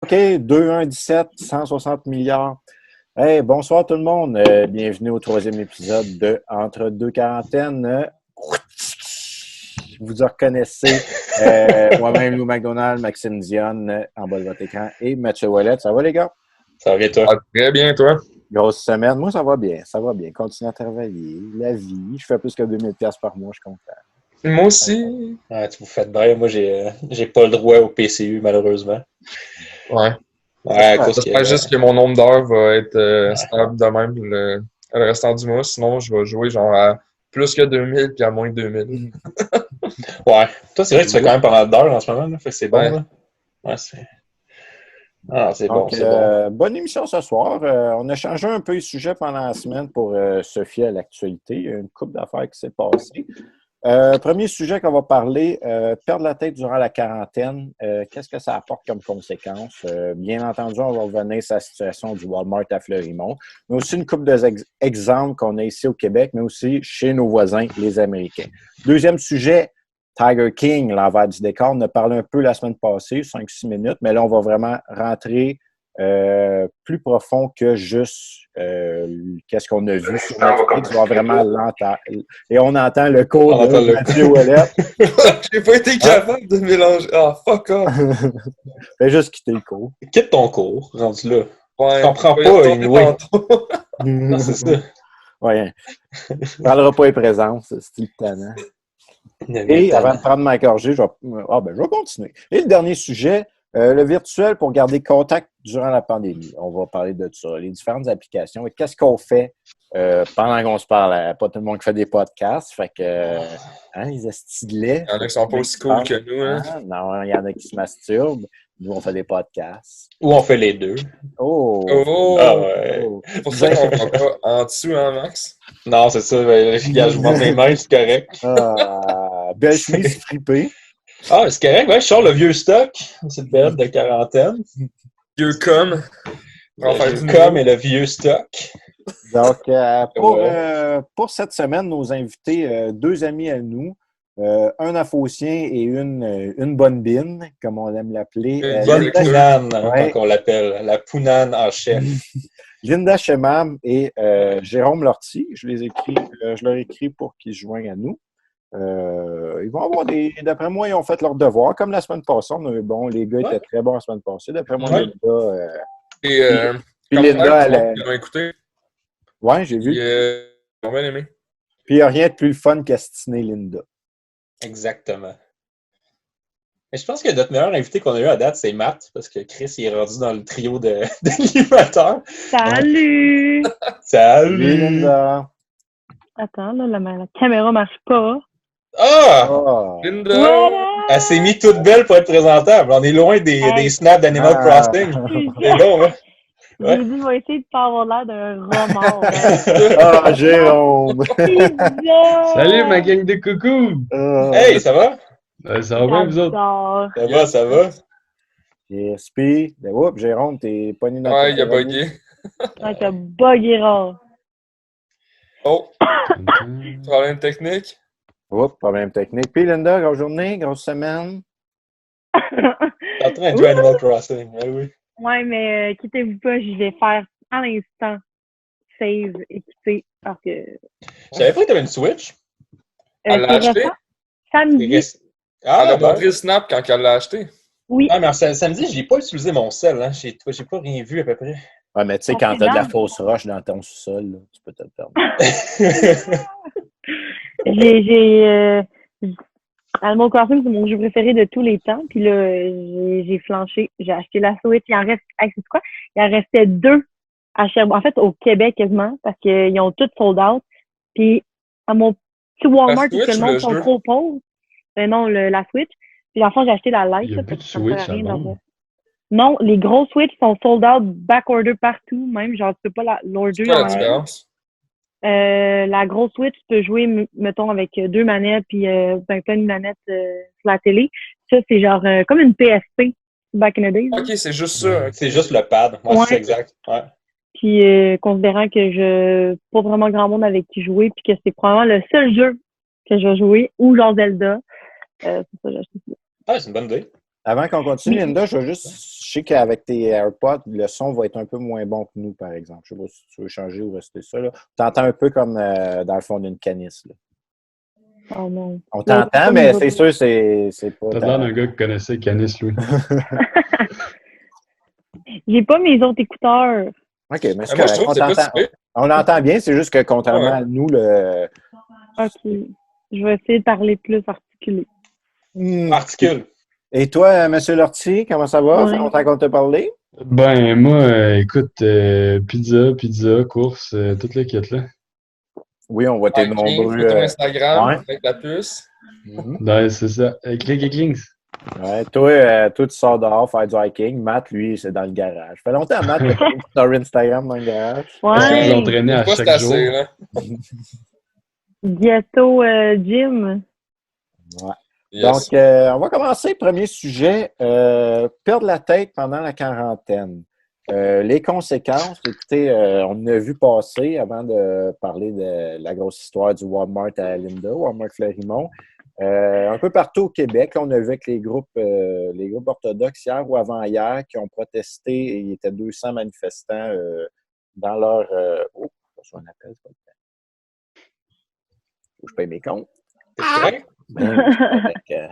OK, 2, 1, 17, 160 milliards. Hey, bonsoir tout le monde. Bienvenue au troisième épisode de Entre deux quarantaines. Vous reconnaissez moi-même, Lou McDonald, Maxime Dionne en bas de votre écran et Mathieu Ouellette. Ça va les gars? Ça va bien, toi? Très bien, toi? Grosse semaine. Moi, ça va bien. Ça va bien. Continue à travailler. La vie. Je fais plus que 2000$ par mois, je suis content. Moi aussi. Ouais, tu vous faites bien. Moi, j'ai pas le droit au PCU, malheureusement. Ouais. Ouais, à cause J'espère juste que mon nombre d'heures va être stable de même le restant du mois. Sinon, je vais jouer genre à plus que 2000 puis à moins de 2000. Ouais. Toi, c'est vrai que tu fais quand même pas mal d'heures en ce moment, là. Fait que c'est bon, Ouais. là. Ouais, c'est... Ah, c'est bon, Donc, c'est bon. bonne émission ce soir. On a changé un peu les sujets pendant la semaine pour se fier à l'actualité. Il y a une couple d'affaires qui s'est passée. Premier sujet qu'on va parler, perdre la tête durant la quarantaine. Qu'est-ce que ça apporte comme conséquence? Bien entendu, on va revenir sur la situation du Walmart à Fleurimont, mais aussi une couple d'exemples qu'on a ici au Québec, mais aussi chez nos voisins, les Américains. Deuxième sujet, Tiger King, l'envers du décor. On a parlé un peu la semaine passée, 5-6 minutes, mais là, on va vraiment rentrer plus profond que juste qu'est-ce qu'on a vu sur Netflix. On va vraiment l'entendre. Et on entend le cours de Mathieu Ouellette. J'ai pas été capable de mélanger. Ah, fuck off! Fais juste quitter le cours. Quitte ton cours, rendu là. Ouais. Je comprends Je vais y pas, retourner anyway. tantôt. Non, c'est ça. Ouais. On parlera pas les présences, c'est le talent. Et avant de prendre ma gorgée, je vais continuer. Et le dernier sujet, le virtuel pour garder contact durant la pandémie. On va parler de ça, les différentes applications et qu'est-ce qu'on fait pendant qu'on se parle. Pas tout le monde qui fait des podcasts, fait que les estis de lait. Il y en a qui sont pas aussi cool que nous, hein. Non, il y en a qui se masturbent. Nous, on fait des podcasts. Ou on fait les deux. Oh! Ah ouais. C'est pour ça qu'on va pas en dessous, hein, Max? Non, c'est ça. Je vous montre mes mains, c'est correct. Belle chemise fripée. Ah, c'est correct, ouais, je sors le vieux stock. Cette période de quarantaine. Vieux com. Le vieux com et le vieux stock. Donc, pour cette semaine, nos invités, deux amis à nous, un Aphosien et une bonne bine, comme on aime l'appeler. Une bonne pounane, ouais. comme on l'appelle. La pounane en chef. Linda Chemam et Jérôme Lortie. Je leur ai écrit pour qu'ils se joignent à nous. Ils vont avoir d'après moi, ils ont fait leur devoir, comme la semaine passée. Les gars étaient très bons la semaine passée. D'après moi, Linda. Puis Linda, ils l'ont écouté. Ouais, j'ai vu. Ils ont bien aimé. Puis il n'y a rien de plus fun qu'astiner Linda. Exactement. Mais je pense que notre meilleur invité qu'on a eu à date, c'est Matt, parce que Chris il est rendu dans le trio d'animateurs. Salut! Salut, Linda! Attends, là, la caméra marche pas. Ah! Linda! Voilà! Elle s'est mise toute belle pour être présentable. On est loin des snaps d'Animal Crossing. C'est bon, hein? J'ai dit, je vais essayer de pas avoir l'air d'un remords. Jérôme! Salut, ma gang de coucou! Hey, ça va? Ça va bien, vous autres? Ça va? SP, Jérôme, t'es pogné dans Ouais, il a bugué. Ouais, t'as bugué rare. Oh! Problème technique? Problème technique. Puis Linda, grosse journée, grosse semaine. T'es en train de jouer Animal Crossing, oui. Ouais, mais quittez-vous pas, je vais faire à l'instant save et quitter parce que. Je savais pas que t'avais une Switch. Elle l'a acheté? Samedi. Elle a montré le snap quand elle l'a acheté. Oui. Ah, mais samedi, j'ai pas utilisé mon sel, hein. J'ai pas rien vu à peu près. Ouais, mais tu sais, quand t'as de la fausse roche dans ton sous-sol, là, tu peux te le permettre. Animal Crossing, c'est mon jeu préféré de tous les temps. Puis là, j'ai flanché. J'ai acheté la Switch. Il en reste, c'est quoi? Il en restait 2 à Sherbrooke. En fait, au Québec quasiment, parce qu'ils ont toutes sold out. Puis à mon petit Walmart, où le monde sont trop pauvres. Non, la Switch. Puis en fait, j'ai acheté la Lite. Il y a plus de Switch à vendre. Non, les gros Switch sont sold out, back-order partout, même. Genre, tu peux pas l'order. C'est quoi la différence? La grosse Switch, tu peux jouer, mettons, avec 2 manettes puis plein de manettes sur la télé. Ça, c'est genre comme une PSP back in the days. Ok, c'est juste ça. C'est juste le pad. Ouais. C'est exact. Ouais. Puis considérant que je pas vraiment grand monde avec qui jouer puis que c'est probablement le seul jeu que je vais jouer ou genre Zelda, c'est ça, j'ai acheté ça. Ah, c'est une bonne idée. Avant qu'on continue, Linda, je vais juste sais qu'avec tes AirPods, le son va être un peu moins bon que nous, par exemple. Je sais pas si tu veux changer ou rester ça. Tu t'entends un peu comme dans le fond d'une canisse. Là. Oh non. On t'entend, mais c'est sûr, c'est pas... T'as l'air d'un gars qui connaissait Canis, lui. J'ai pas mes autres écouteurs. OK, mais c'est Moi, je correct. trouve que c'est pas si pire. On l'entend bien, c'est juste que contrairement Ouais. à nous, le... OK. Je vais essayer de parler plus articulé. Articule. Et toi, M. Lortie, comment ça va? Ouais. Ça fait longtemps qu'on t'a parlé? Ben, moi, écoute, pizza, course, toute la quête, là. Oui, on voit tes Hiking, nombreux... photo Instagram ouais. avec la puce. Ouais, c'est ça. Kings. Ouais, toi, tu sors dehors faire du hiking. Matt, lui, c'est dans le garage. Ça fait longtemps, Matt, que tu as une story Instagram dans le garage. Est-ce que vous Ouais. entraînez à Des fois, c'est chaque jour? assez, là. Ghetto gym. Ouais. Yes. Donc, on va commencer. Premier sujet, perdre la tête pendant la quarantaine. Les conséquences, écoutez, on a vu passer avant de parler de la grosse histoire du Walmart à Linda, Walmart Fleurimont. Un peu partout au Québec, là, on a vu avec les groupes orthodoxes hier ou avant-hier qui ont protesté et il y était 200 manifestants dans leur... oh, je reçois un appel, c'est pas le temps. Faut que je paye mes comptes. C'est correct?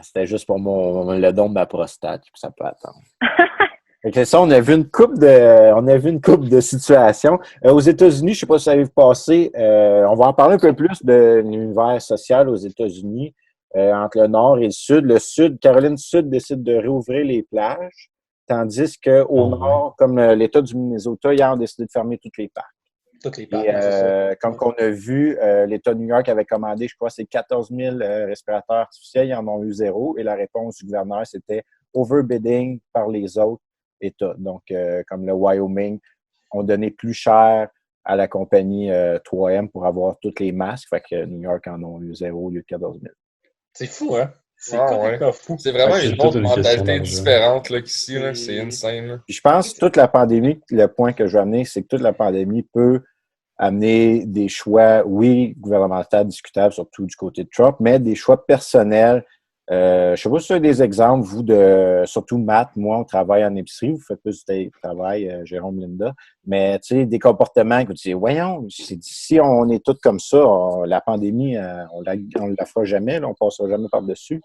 C'était juste pour le don de ma prostate, puis ça peut attendre. Fait que ça, on a vu une couple de situations. Aux États-Unis, je ne sais pas si ça arrive passer, on va en parler un peu plus de l'univers social aux États-Unis, entre le nord et le sud. Le sud, Caroline du Sud décide de réouvrir les plages, tandis qu'au nord, comme l'État du Minnesota, hier, ont décidé de fermer toutes les parcs. Toutes les Et, parties, c'est ça. comme qu'on a vu, l'État de New York avait commandé, je crois, c'est 14 000 respirateurs artificiels. Ils en ont eu 0. Et la réponse du gouverneur, c'était overbidding par les autres États. Donc, comme le Wyoming, ont donné plus cher à la compagnie 3M pour avoir tous les masques. Fait que New York en ont eu 0 au lieu de 14 000. C'est fou, hein? C'est Ah, complètement fou. C'est vraiment Ouais, c'est une toute autre une question mentalité d'argent. différente là, qu'ici. Là. C'est insane. Là. Puis je pense que toute la pandémie, le point que je veux amener, c'est que toute la pandémie peut amener des choix, oui, gouvernementaux discutables, surtout du côté de Trump, mais des choix personnels. Je ne sais pas si vous avez des exemples, vous, surtout Matt, moi, on travaille en épicerie, vous faites plus de travail, Jérôme, Linda, mais tu sais, des comportements que vous dites, voyons, si on est tous comme ça, la pandémie, on la fera jamais, là, on passera jamais par-dessus.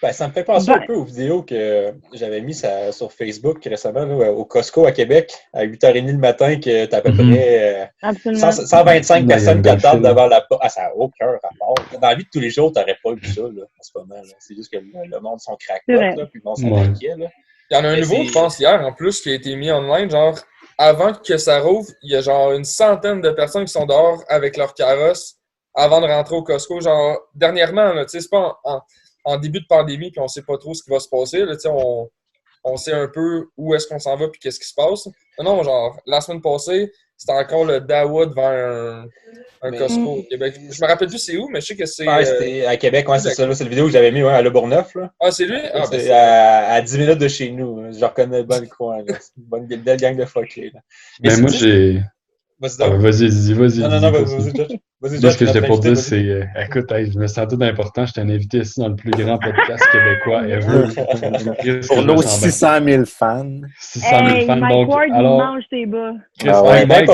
Ben, ça me fait penser un peu aux vidéos que j'avais mis sur Facebook récemment, là, au Costco à Québec, à 8h30 le matin, que tu as à peu près 125 personnes qui attendent devant la porte. Ah, ça n'a aucun rapport. Dans la vie de tous les jours, tu n'aurais pas vu ça, là, en ce moment. Là. C'est juste que le monde sont crackpot, là, puis le monde sont inquiets. Là. Il y en a un nouveau, je pense, hier, en plus, qui a été mis online, genre, avant que ça rouvre, il y a genre une centaine de personnes qui sont dehors avec leur carrosse avant de rentrer au Costco. Genre, dernièrement, tu sais, c'est pas en début de pandémie, puis on sait pas trop ce qui va se passer. Là, on sait un peu où est-ce qu'on s'en va, puis qu'est-ce qui se passe. Non, genre, la semaine passée, c'était encore le Dawa devant un Costco au Québec. Je me rappelle plus c'est où, mais je sais que c'est... c'était à Québec, ouais, c'est ça. Là, c'est la vidéo que j'avais mis à Le Bourgneuf. Là. Ah, c'est lui? Ah, c'est ben, à 10 minutes de chez nous. Je reconnais le bon coin. Là. C'est une belle gang de fuckés. Mais moi, j'ai... Vas-y, Didi, vas-y. Non, vas-y, Moi, ce que j'étais pour dire, c'est, écoute, je me sens tout important. Je t'ai invité ici dans le plus grand podcast québécois ever. Pour nos 600 000 fans. 600 000 fans. Mike Donc, Ward, il alors, mange ses bas. Mike,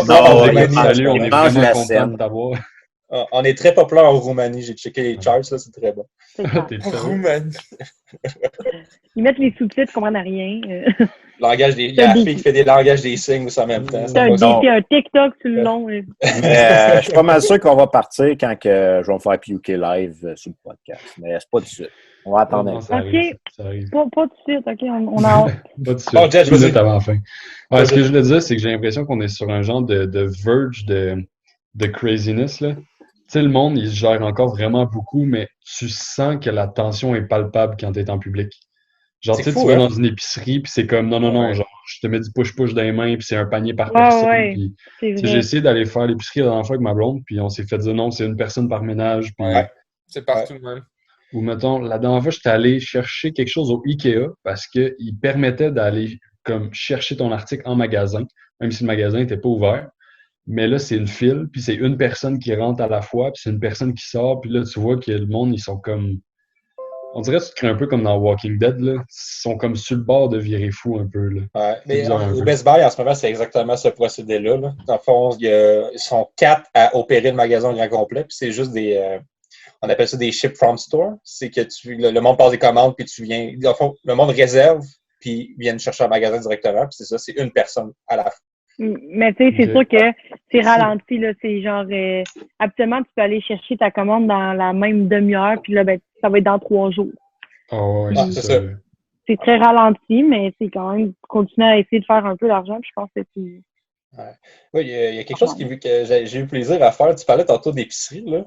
salut, on est mange vraiment la content scène. de t'avoir. On est très populaire en Roumanie. J'ai checké les charts, là, c'est très bon. T'es sérieux? Roumanie. Ils mettent les sous-titres, ils comprennent rien. Il y a la fille qui fait des langages des signes aussi en même temps. C'est un TikTok sur le long. Je suis pas mal sûr qu'on va partir quand je vais me faire PUK live sur le podcast. Mais c'est pas tout de suite. On va attendre un peu. Ça arrive, ça arrive. Pas tout de suite, OK? On a hâte. Pas de suite. Bon, Jeff, 10 minutes avant la fin. Ouais, ce que je voulais dire, c'est que j'ai l'impression qu'on est sur un genre de verge de craziness, là. Tu sais, le monde, il se gère encore vraiment beaucoup, mais tu sens que la tension est palpable quand tu es en public. Genre, tu sais, tu vas dans une épicerie, puis c'est comme, non, genre, je te mets du push-push dans les mains, puis c'est un panier par personne. Puis, j'ai essayé d'aller faire l'épicerie la dernière fois avec ma blonde, puis on s'est fait dire non, c'est une personne par ménage. Puis, c'est partout, même. Ou mettons, la dernière fois, j'étais allé chercher quelque chose au Ikea, parce qu'il permettait d'aller comme chercher ton article en magasin, même si le magasin n'était pas ouvert. Mais là, c'est une file, puis c'est une personne qui rentre à la fois, puis c'est une personne qui sort, puis là, tu vois que le monde, ils sont comme... On dirait que tu te crées un peu comme dans Walking Dead, là. Ils sont comme sur le bord de virer fou un peu, là. Ouais, mais au Best Buy, en ce moment, c'est exactement ce procédé-là. Là. Dans le fond, ils sont 4 à opérer le magasin au grand complet, puis c'est juste on appelle ça des ship from store. C'est que le monde passe des commandes, puis tu viens, dans le fond, le monde réserve, puis ils viennent chercher un magasin directement, puis c'est ça, c'est une personne à la fois. Mais tu sais, c'est sûr que c'est ralenti, là. C'est genre, habituellement, tu peux aller chercher ta commande dans la même demi-heure, puis là, ben, ça va être dans 3 jours. Oh, ouais, c'est ça. C'est très ralenti, mais c'est quand même continuer à essayer de faire un peu d'argent, puis je pense que c'est... Ouais. Oui, il y a quelque chose que j'ai eu plaisir à faire. Tu parlais tantôt d'épicerie, là.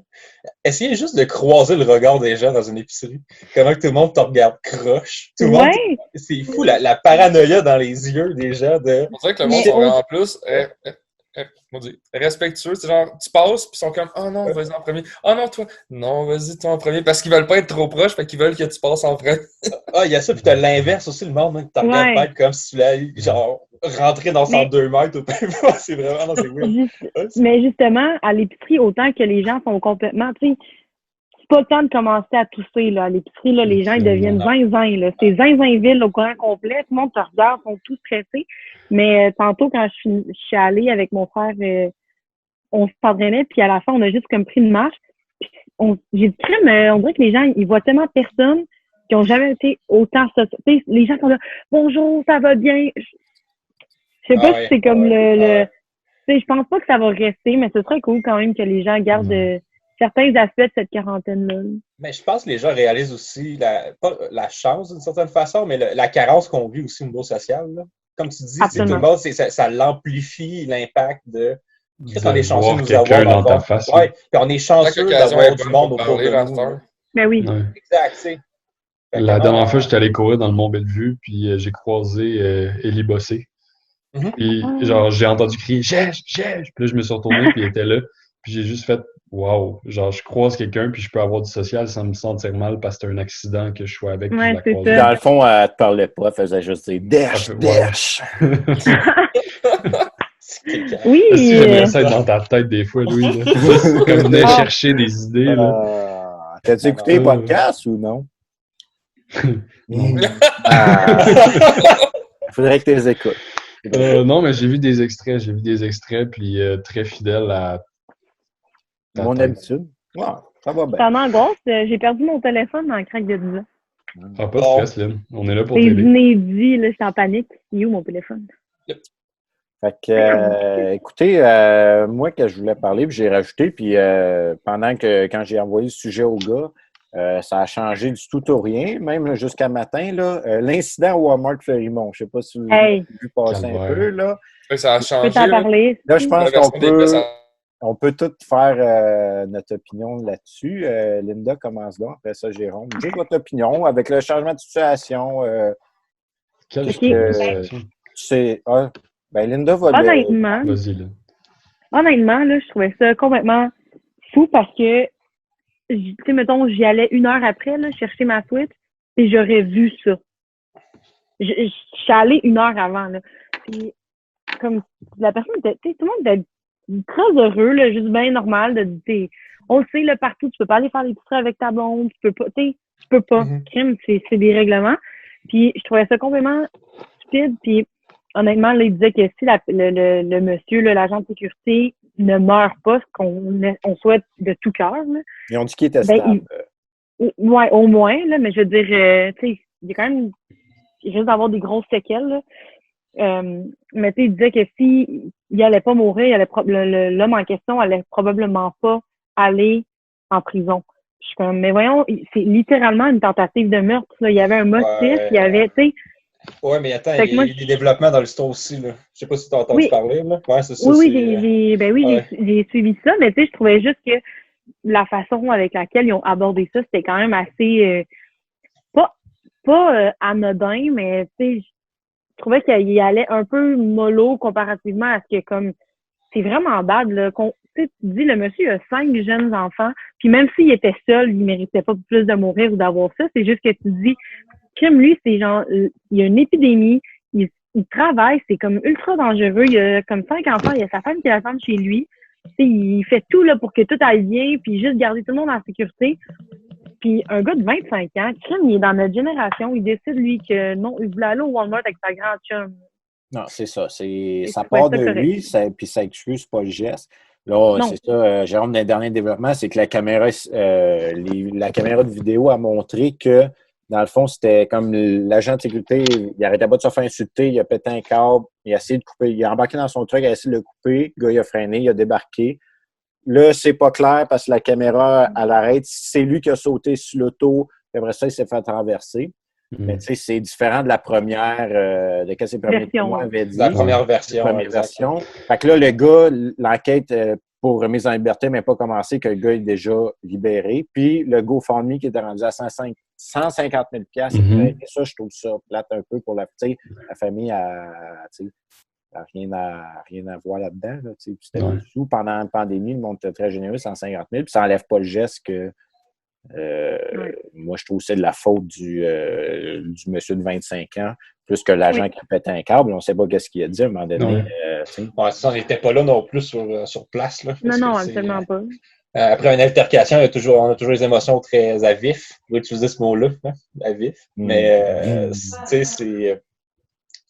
Essayez juste de croiser le regard des gens dans une épicerie. Comment que tout le monde te regarde croche. Tout le monde, c'est fou, la paranoïa dans les yeux des gens. On dirait que le monde sont vraiment plus respectueux. C'est genre, tu passes, puis ils sont comme, oh non, vas-y en premier. Oh non, toi. Non, vas-y, toi en premier. Parce qu'ils veulent pas être trop proches, fait qu'ils veulent que tu passes en premier. Ah, il y a ça, puis t'as l'inverse aussi, le monde, hein, qui te regarde peut-être comme si tu voulais, genre, rentrer dans 102 mètres ou pas. C'est vraiment, non, c'est weird. Mais justement, à l'épicerie, autant que les gens sont complètement, tu sais, c'est pas le temps de commencer à tousser, là. À l'épicerie, là, les gens, ils deviennent zinzin, là. C'est zinzinville au courant complet. Tout le monde te regarde, ils sont tous stressés. Mais tantôt, quand je suis allée avec mon frère, on s'entraînait, puis à la fin, on a juste comme pris une marche. J'ai dit, on dirait que les gens, ils voient tellement personne qui ont jamais été autant sociaux. Les gens sont là, bonjour, ça va bien. Je sais pas si c'est comme le je pense pas que ça va rester, mais ce serait cool quand même que les gens gardent certains aspects de cette quarantaine-là. Mais je pense que les gens réalisent aussi pas la chance d'une certaine façon, mais la carence qu'on vit aussi au niveau social. Là. Comme tu dis, tout le monde, ça l'amplifie l'impact de. On est chanceux de nous avoir dans ta face. Ouais, puis on est chanceux d'avoir du monde autour de nous. Ben oui. Ouais. Exact, La dernière fois, j'étais allé courir dans le Mont-Bellevue, puis j'ai croisé Élie Bossé. Puis genre, j'ai entendu crier « Gège! Gège! » Puis là, je me suis retourné, puis il était là. Puis j'ai juste fait « Wow! » Genre, je croise quelqu'un, puis je peux avoir du social sans me sentir mal parce que c'est un accident que je sois avec. Ouais, puis c'est ça. Dans le fond, elle te parlait pas, elle faisait juste dire « Dash! Dash! » Oui! J'aimerais ça être dans ta tête des fois, Louis. Comme venir chercher des idées. T'as-tu écouté les podcasts ou non? Non. Il faudrait que tu les écoutes. Non, mais j'ai vu des extraits, puis très fidèle à mon habitude. Ouais, ça va bien. T'en angoisse, j'ai perdu mon téléphone dans le crack de 10 ans. Ah, pas de stress, Lynn. On est là pour t'aider. C'est t'aider. inédit, là, j'étais en panique. Il est où mon téléphone? Fait que, écoutez, moi que je voulais parler, puis j'ai rajouté, puis quand j'ai envoyé le sujet au gars, ça a changé du tout au rien, même là, jusqu'à matin, là, l'incident au Walmart Fleurimont. Je ne sais pas si vous avez vu passer un peu, là. Ça a changé. Je peux t'en parler. Là, je pense qu'on peut tous faire notre opinion là-dessus. Linda commence donc, après ça, Jérôme. Juste votre opinion avec le changement de situation. Quelle situation? Linda va Vas-y, là. Honnêtement, là, je trouvais ça complètement fou parce que, tu sais, mettons, j'y allais 1 heure après, là, chercher ma Switch, et j'aurais vu ça. Je suis allée 1 heure avant, là. Puis, comme, la personne était, tu sais, tout le monde était très heureux, là, juste bien normal, on le sait, là, partout, tu peux pas aller faire l'épicerie avec ta blonde, tu peux pas, tu peux pas. Crime, c'est des règlements. Puis, je trouvais ça complètement stupide, puis honnêtement, là, il disait que si le monsieur, là, l'agent de sécurité, ne meurt pas, ce qu'on souhaite de tout cœur. Ils ont dit qu'il était stable. Ouais, au moins, là, mais je veux dire, tu sais, il y a quand même, il risque d'avoir des grosses séquelles, là. Mais tu sais, il disait que si il allait pas mourir, l'homme en question allait probablement pas aller en prison. Je suis comme, mais voyons, c'est littéralement une tentative de meurtre, là. Il y avait un motif, il y avait, tu sais. Oui, mais attends, il y a des développements dans l'histoire aussi. Là. Je sais pas si tu as entendu parler. Là. Ouais, c'est ça, j'ai suivi ça, mais tu sais, je trouvais juste que la façon avec laquelle ils ont abordé ça, c'était quand même assez pas anodin, mais tu sais, je trouvais qu'il allait un peu mollo comparativement à ce que comme c'est vraiment bad, là. Tu dis, le monsieur a 5 jeunes enfants, puis même s'il était seul, il méritait pas plus de mourir ou d'avoir ça. C'est juste que tu dis, Kim, lui, c'est genre, il y a une épidémie, il travaille, c'est comme ultra dangereux, il y a comme 5 enfants, il y a sa femme qui l'attend chez lui, il fait tout là pour que tout aille bien, puis juste garder tout le monde en sécurité. Puis un gars de 25 ans, il est dans notre génération, il décide, lui, que non, il voulait aller au Walmart avec sa grande chum. Non, c'est ça. Ça part de lui, puis ça excuse pas le geste. Là, c'est ça, Jérôme, dans les derniers développements, c'est que la caméra de vidéo a montré que, dans le fond, c'était comme l'agent de sécurité, il arrêtait pas de se faire insulter, il a pété un câble, il a essayé de couper, il a embarqué dans son truck, il a essayé de le couper, le gars, il a freiné, il a débarqué. Là, c'est pas clair parce que la caméra, elle arrête. C'est lui qui a sauté sur l'auto, puis après ça, il s'est fait traverser. Mais tu sais, c'est différent de la première, de qu'est-ce que les premiers témoins avaient dit. La première version. Fait que là, le gars, l'enquête pour remise en liberté n'a même pas commencé, que le gars est déjà libéré. Puis le GoFundMe qui était rendu à 150 000 $, ça, je trouve ça plate un peu pour la famille n'a rien à voir là-dedans. Là, c'était des sous. Pendant la pandémie, le monde était très généreux, 150 000 puis ça n'enlève pas le geste que moi, je trouve que c'est de la faute du monsieur de 25 ans, plus que l'agent qui pète un câble. On ne sait pas ce qu'il a dit à un moment donné. C'est ça, on n'était pas là non plus sur place. Là, non, absolument pas. Après une altercation, on a toujours les émotions très à vif. Je vais utiliser ce mot-là, hein, à vif. Mais, tu sais, c'est...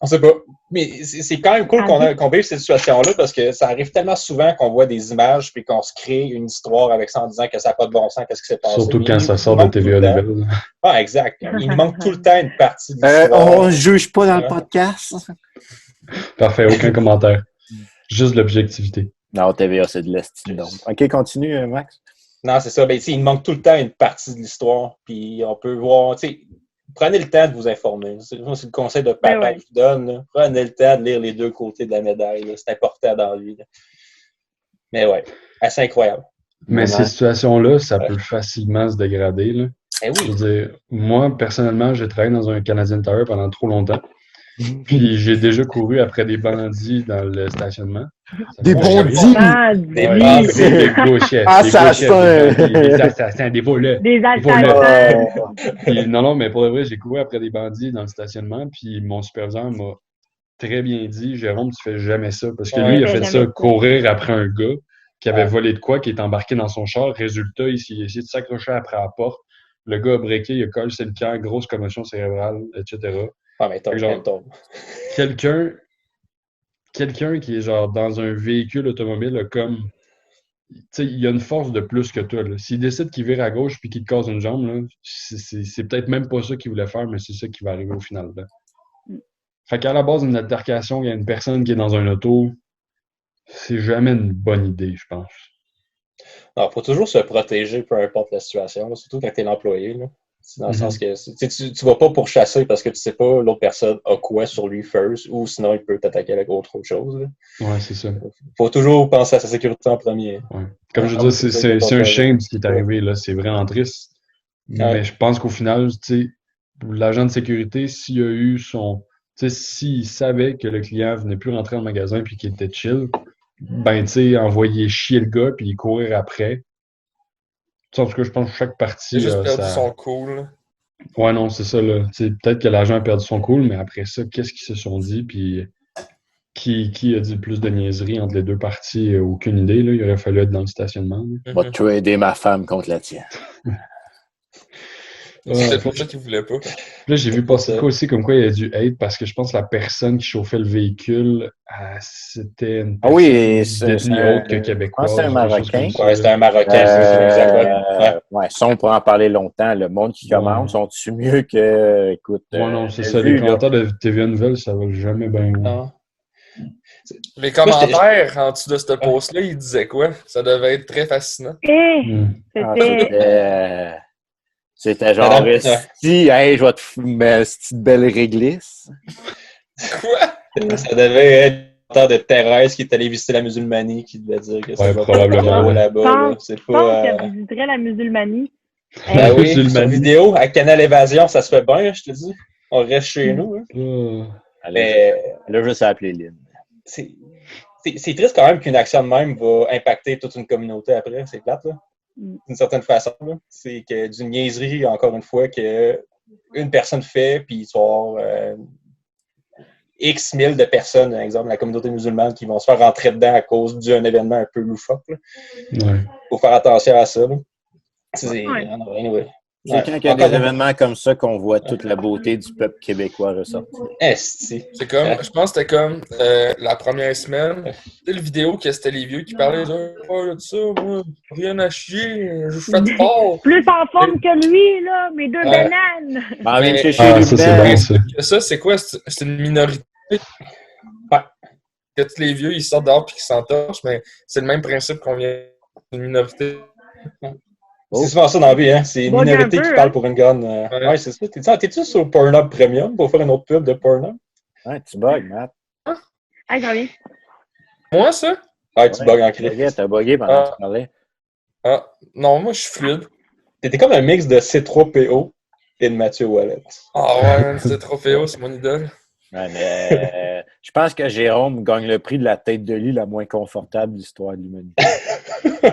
On sait pas. Mais c'est quand même cool qu'on vive cette situation-là parce que ça arrive tellement souvent qu'on voit des images puis qu'on se crée une histoire avec ça en disant que ça n'a pas de bon sens, qu'est-ce qui s'est passé. Surtout quand ça sort de TVA Nouvelle. Ah, exact. Il manque tout le temps une partie de l'histoire. On ne juge pas dans le podcast. Parfait, aucun commentaire. Juste l'objectivité. Non, TVA, c'est de l'estime. OK, continue, Max. Non, c'est ça. Ben, il manque tout le temps une partie de l'histoire. Puis on peut voir, prenez le temps de vous informer. C'est le conseil de papa qui donne. Là. Prenez le temps de lire les deux côtés de la médaille. Là. C'est important dans la vie. Là. Mais ouais, assez incroyable. Mais ces situations-là, ça peut facilement se dégrader. Là. Eh oui. Je veux dire, moi, personnellement, j'ai travaillé dans un Canadian Tire pendant trop longtemps. Puis j'ai déjà couru après des bandits dans le stationnement. Des bandits? Des gauchers. Des assassins, des voleurs. Des assassins. Non, mais pour le vrai, j'ai couru après des bandits dans le stationnement. Puis mon superviseur m'a très bien dit, Jérôme, tu fais jamais ça. Parce que lui, il a fait ça, courir après un gars qui avait volé de quoi, qui est embarqué dans son char. Résultat, il a essayé de s'accrocher après la porte. Le gars a breaké, il a collé le cœur, grosse commotion cérébrale, etc. Ah, mais tombe. Quelqu'un qui est genre dans un véhicule automobile, comme, tu sais, il y a une force de plus que toi. S'il décide qu'il vire à gauche puis qu'il te casse une jambe, là, c'est peut-être même pas ça qu'il voulait faire, mais c'est ça qui va arriver au final. Là. Fait qu'à la base d'une altercation, il y a une personne qui est dans un auto, c'est jamais une bonne idée, je pense. Il faut toujours se protéger, peu importe la situation, là, surtout quand tu es l'employé. Là. C'est dans le sens que tu vas pas pourchasser parce que tu sais pas l'autre personne a quoi sur lui first, ou sinon il peut t'attaquer avec autre chose. Là. Ouais, c'est ça. Faut toujours penser à sa sécurité en premier. Ouais. Comme je dis, c'est un shame ce qui est arrivé, là. C'est vraiment triste. Mais je pense qu'au final, tu sais, l'agent de sécurité, s'il a eu son... Tu sais, s'il savait que le client venait plus rentrer dans le magasin puis qu'il était chill, ben, tu sais, envoyer chier le gars puis courir après. En tout cas, je pense que chaque partie... Il a juste perdu son cool. Ouais, non, c'est ça, là. Peut-être que l'agent a perdu son cool, mais après ça, qu'est-ce qu'ils se sont dit? Puis qui a dit le plus de niaiseries entre les deux parties? Aucune idée, là. Il aurait fallu être dans le stationnement. Va aider ma femme contre la tienne. C'est peut-être pour ça qu'il voulait pas. Là, j'ai vu passer quoi aussi, comme quoi il y a du hate, parce que je pense que la personne qui chauffait le véhicule, c'était une personne détenue autre que québécoise. C'est un Marocain. Ouais, c'était un Marocain. Ça, on pourrait en parler longtemps. Le monde qui commande, sont-tu mieux que... Écoute, non, c'est ça. Les commentaires de TVA Nouvelle, ça va jamais bien. Non. Les commentaires en dessous de ce post-là, ils disaient quoi? Ça devait être très fascinant. C'était genre, hey, je vais te mettre cette petite belle réglisse. Quoi? Ça devait être de Thérèse qui est allée visiter la musulmanie, qui devait dire que ça va probablement là-bas. C'est pas... qu'elle visiterait la musulmanie. Ben oui, sur vidéo, à Canal Évasion, ça se fait bien, je te dis. On reste chez nous. Elle a juste appelé Lynn. C'est triste quand même qu'une action de même va impacter toute une communauté après. C'est plate, là. D'une certaine façon. Là. C'est que d'une niaiserie, encore une fois, qu'une personne fait, puis tu vas avoir X mille de personnes, par exemple, la communauté musulmane, qui vont se faire rentrer dedans à cause d'un événement un peu loufoque. Il faut faire attention à ça. Là. Anyway. C'est quand il y a des événements comme ça qu'on voit toute la beauté du peuple québécois ressortir. C'est comme, je pense que c'était comme la première semaine. Tu sais, le vidéo que c'était les vieux qui parlaient de ça, moi, rien à chier, je suis fait fort. Plus en forme que lui, là, mes deux bananes. Ça, c'est quoi? C'est une minorité. Que tous les vieux, ils sortent dehors et qu'ils s'entorchent, mais c'est le même principe qu'on vient d'une minorité. C'est souvent ça dans la vie, hein? C'est une minorité qui parle pour une gun. Ouais, c'est ça. T'es-tu sur Pornhub Premium pour faire une autre pub de Pornhub? Ouais, tu bugs, Matt. Ah, j'en viens. Moi, ça? Ah, tu bugs en clé. T'as bugué pendant que tu parlais. Ah, non, moi, je suis fluide. T'étais comme un mix de C3PO et de Mathieu Wallet. Ah ouais, C3PO, c'est mon idole. Ouais, mais je pense que Jérôme gagne le prix de la tête de lit la moins confortable de l'histoire de l'humanité.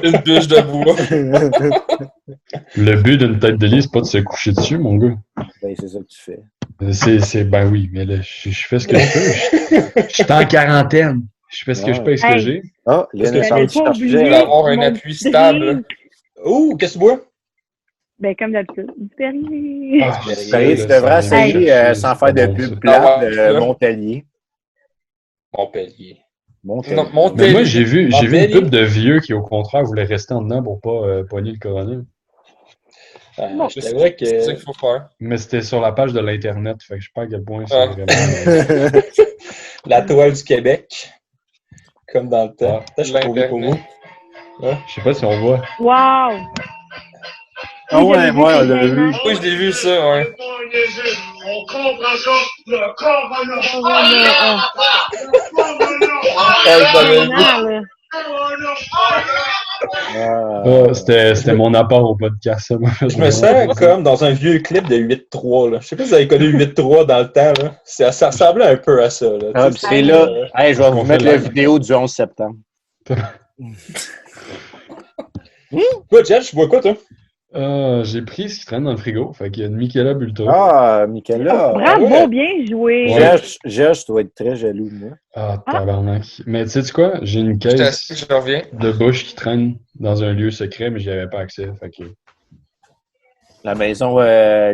Une bûche de bois. Le but d'une tête de lit, c'est pas de se coucher dessus, mon gars. Ben, c'est ça que tu fais. Ben oui, mais là, je fais ce que je peux. Je suis en quarantaine. Je fais ce que je peux avec ce que j'ai. Ah, l'innocence du chercheur. Avoir un appui stable. Ouh, qu'est-ce que tu bois? Ben, comme d'habitude, du Perrier. Perrier, tu devrais essayer, sans faire de pub plate, de Montpellier. Montpellier. Mais moi, j'ai vu une pub de vieux qui, au contraire, voulait rester en dedans pour pas pogner le corona. C'est vrai que... C'est ça qu'il faut faire. Mais c'était sur la page de l'Internet, fait que je sais pas à quel point c'est vraiment... La toile du Québec. Comme dans le temps. Je suis trouvé pour vous. Je sais pas si on voit. Wow! Ah ouais, moi, on l'a vu. Oui, je l'ai vu, ça, ouais. On comprend ça, le corona. C'était mon apport au podcast, ça. Je me sens comme dans un vieux clip de 8-3, là. Je sais pas si vous avez connu 8-3 dans le temps, là. Ça ressemblait un peu à ça, là. C'est là. Hey, je vais vous mettre la vidéo du 11 septembre. Quoi, Jeff, tu bois quoi, toi? J'ai pris ce qui traîne dans le frigo. Fait qu'il y a une Michelob Ultra. Ah, Michelob. Bravo, bien joué. Gérard, tu dois être très jaloux de moi. Ah, tabarnak. Mais tu sais quoi? J'ai une caisse de bouche qui traîne dans un lieu secret, mais j'y avais pas accès. Fait que... La maison